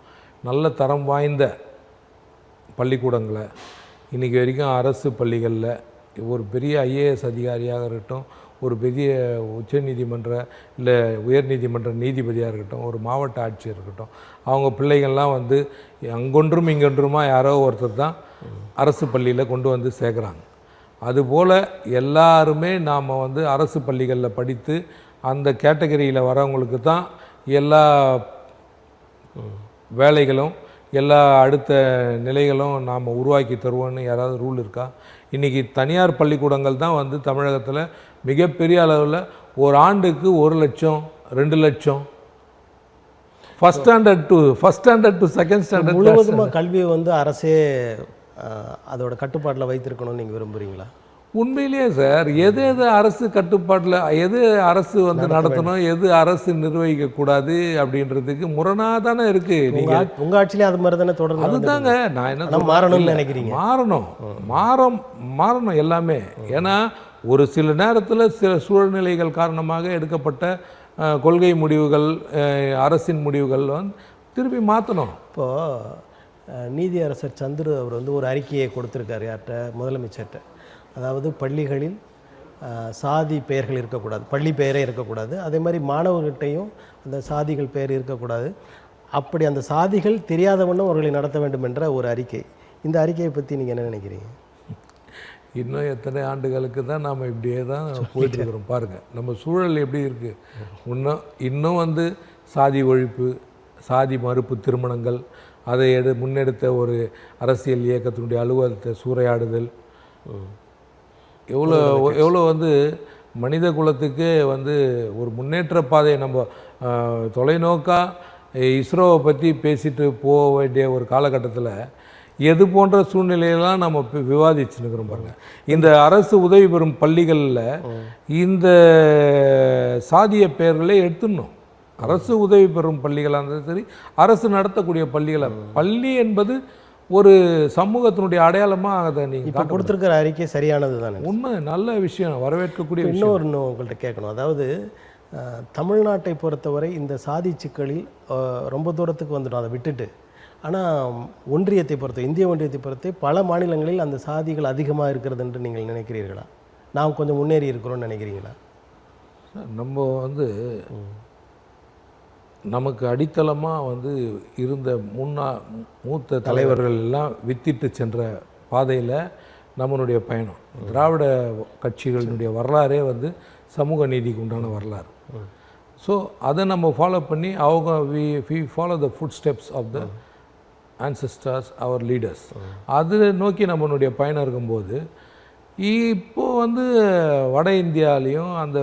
நல்ல தரம் வாய்ந்த பள்ளிக்கூடங்களை இன்றைக்கி வரைக்கும் அரசு பள்ளிகளில் ஒரு பெரிய ஐஏஎஸ் அதிகாரியாக இருக்கட்டும், ஒரு பெரிய உச்சநீதிமன்ற இல்லை உயர்நீதிமன்ற நீதிபதியாக இருக்கட்டும், ஒரு மாவட்ட ஆட்சியர் இருக்கட்டும், அவங்க பிள்ளைகள்லாம் வந்து அங்கொன்றும் இங்கொன்றுமா யாரோ ஒருத்தர் தான் அரசு பள்ளியில் கொண்டு வந்து சேர்க்குறாங்க. அதுபோல் எல்லாருமே நாம் வந்து அரசு பள்ளிகளில் படித்து அந்த கேட்டகரியில் வரவங்களுக்கு தான் எல்லா வேலைகளும் எல்லா அடுத்த நிலைகளும் நாம் உருவாக்கி தருவோன்னு யாராவது ரூல் இருக்கா? இன்றைக்கி தனியார் பள்ளிக்கூடங்கள் தான் வந்து தமிழகத்தில் மிகப்பெரிய அளவில் ஒரு ஆண்டுக்கு 1 லட்சம் 2 லட்சம் first standard to second standard முழுவதுமாக கல்வியை வந்து அரசே அதோட கட்டுப்பாட்டில் வைத்திருக்கணும்னு நீங்கள் விரும்புகிறீங்களா? உண்மையிலேயே சார், எது அரசு கட்டுப்பாட்டில் எது அரசு வந்து நடத்தணும், எது அரசு நிர்வகிக்கக்கூடாது அப்படின்றதுக்கு முரணாக தானே இருக்குது. நீங்கள் உங்கள் ஆட்சியிலே அது மாதிரி தானே தொடர்ந்து. அதுதாங்க நான் என்ன மாறணும்னு நினைக்கிறீங்க? மாறணும் எல்லாமே. ஏன்னா ஒரு சில நேரத்தில் சில சூழ்நிலைகள் காரணமாக எடுக்கப்பட்ட கொள்கை முடிவுகள், அரசின் முடிவுகள் வந்து திருப்பி மாற்றணும். இப்போது நீதியரசர் சந்துரு அவர் வந்து ஒரு அறிக்கையை கொடுத்துருக்காரு யார்கிட்ட? முதலமைச்சர்கிட்ட. அதாவது பள்ளிகளில் சாதி பெயர்கள் இருக்கக்கூடாது, பள்ளி பெயரே இருக்கக்கூடாது. அதே மாதிரி மாணவர்கிட்டையும் அந்த சாதிகள் பெயர் இருக்கக்கூடாது. அப்படி அந்த சாதிகள் தெரியாதவண்ணம் அவர்களை நடத்த வேண்டும் என்ற ஒரு அறிக்கை. இந்த அறிக்கையை பற்றி நீங்கள் என்ன நினைக்கிறீங்க? இன்னும் எத்தனை ஆண்டுகளுக்கு தான் நாம் இப்படியே தான் போயிட்டுருக்கிறோம். பாருங்கள் நம்ம சூழல் எப்படி இருக்குது. இன்னும் வந்து சாதி ஒழிப்பு, சாதி மறுப்பு திருமணங்கள், அதை முன்னெடுத்த ஒரு அரசியல் இயக்கத்தினுடைய அலுவலகத்தை சூறையாடுதல், எவ்வளோ வந்து மனித குலத்துக்கு வந்து ஒரு முன்னேற்ற பாதையை நம்ம தொலைநோக்காக இஸ்ரோவை பற்றி பேசிட்டு போக வேண்டிய ஒரு காலகட்டத்தில் எது போன்ற சூழ்நிலையெல்லாம் நம்ம விவாதிச்சுன்னுக்கிறோம் பாருங்கள். இந்த அரசு உதவி பெறும் பள்ளிகளில் இந்த சாதிய பெயர்களை எடுத்துடணும். அரசு உதவி பெறும் பள்ளிகளாக இருந்தாலும் சரி, அரசு நடத்தக்கூடிய பள்ளிகளாக, பள்ளி என்பது ஒரு சமூகத்தினுடைய அடையாளமாக அதை நீங்கள் இப்போ கொடுத்துருக்கிற அறிக்கை சரியானது தானே? உண்மை, நல்ல விஷயம், வரவேற்கக்கூடிய விஷயம். இன்னொன்று உங்கள்கிட்ட கேட்கணும். அதாவது தமிழ்நாட்டை பொறுத்தவரை இந்த சாதி சிக்கலில் ரொம்ப தூரத்துக்கு வந்துடும். அதை விட்டுட்டு ஆனால் ஒன்றியத்தை பொறுத்த இந்திய ஒன்றியத்தை பொறுத்து பல மாநிலங்களில் அந்த சாதிகள் அதிகமாக இருக்கிறது என்று நீங்கள் நினைக்கிறீர்களா? நாம் கொஞ்சம் முன்னேறி இருக்கிறோம்னு நினைக்கிறீங்களா? நம்ம வந்து நமக்கு அடித்தளமாக இருந்த மூத்த தலைவர்கள் எல்லாம் வித்திட்டு சென்ற பாதையில் நம்மளுடைய பயணம். திராவிட கட்சிகளினுடைய வரலாறே சமூக நீதிக்கு உண்டான வரலாறு. ஸோ அதை நம்ம ஃபாலோ பண்ணி we follow the footsteps of the ancestors, our leaders. அது நோக்கி நம்மளுடைய பயணம் இருக்கும்போது இப்போது வட இந்தியாவிலையும் அந்த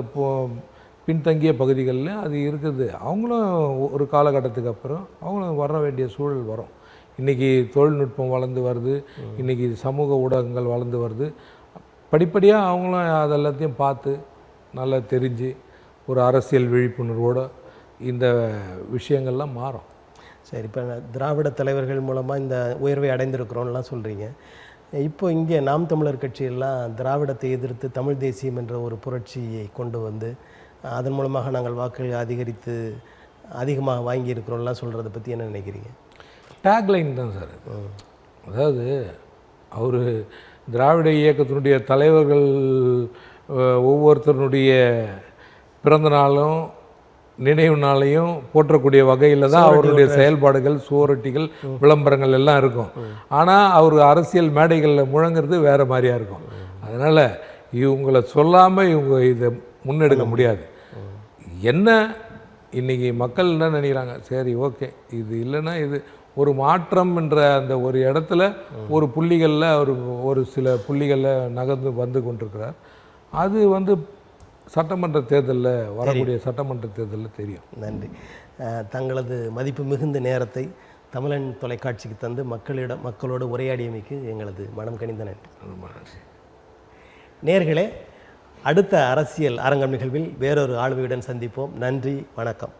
பின்தங்கிய பகுதிகளில் அது இருக்குது. அவங்களும் ஒரு காலகட்டத்துக்கு அப்புறம் அவங்களும் வர வேண்டிய சூழல் வரும். இன்றைக்கி தொழில்நுட்பம் வளர்ந்து வருது, இன்றைக்கி சமூக ஊடகங்கள் வளர்ந்து வருது. படிப்படியாக அவங்களும் அதெல்லாத்தையும் பார்த்து நல்லா தெரிஞ்சு ஒரு அரசியல் விழிப்புணர்வோடு இந்த விஷயங்கள்லாம் மாறும். சரி, இப்போ திராவிட தலைவர்கள் மூலமாக இந்த உயர்வை அடைந்திருக்கிறோம்லாம் சொல்கிறீங்க. இப்போ இங்கே நாம் தமிழர் கட்சியெல்லாம் திராவிடத்தை எதிர்த்து தமிழ் தேசியம் என்ற ஒரு புரட்சியை கொண்டு அதன் மூலமாக நாங்கள் வாக்குகள் அதிகரித்து அதிகமாக வாங்கியிருக்கிறோம்லாம் சொல்கிறத பற்றி என்ன நினைக்கிறீங்க? டேக்லைன் தான் சார். அதாவது அவர் திராவிட இயக்கத்தினுடைய தலைவர்கள் ஒவ்வொருத்தருடைய பிறந்த நாளும் நினைவு நாளையும் போற்றக்கூடிய வகையில் தான் அவருடைய செயல்பாடுகள், சுவரொட்டிகள், விளம்பரங்கள் எல்லாம் இருக்கும். ஆனால் அவர் அரசியல் மேடைகளில் முழங்கிறது வேறு மாதிரியாக இருக்கும். அதனால் இவங்களை சொல்லாமல் இவங்க இதை முன்னெடுக்க முடியாது. என்ன இன்றைக்கி மக்கள் என்ன நினைக்கிறாங்க, சரி ஓகே இது இல்லைன்னா இது ஒரு மாற்றம் என்ற அந்த ஒரு இடத்துல ஒரு புள்ளிகளில் ஒரு சில புள்ளிகளில் நகர்ந்து வந்து கொண்டிருக்கிறார். அது சட்டமன்ற தேர்தலில் வரக்கூடிய சட்டமன்ற தேர்தலில் தெரியும். நன்றி. தங்களது மதிப்பு மிகுந்த நேரத்தை தமிழன் தொலைக்காட்சிக்கு தந்து மக்களோடு உரையாடியமைக்கு எங்களது மனம் கனிந்த நன்றி. நேயர்களே, அடுத்த அரசியல் அரங்கம் நிகழ்வில் வேறொரு ஆளுமையுடன் சந்திப்போம். நன்றி, வணக்கம்.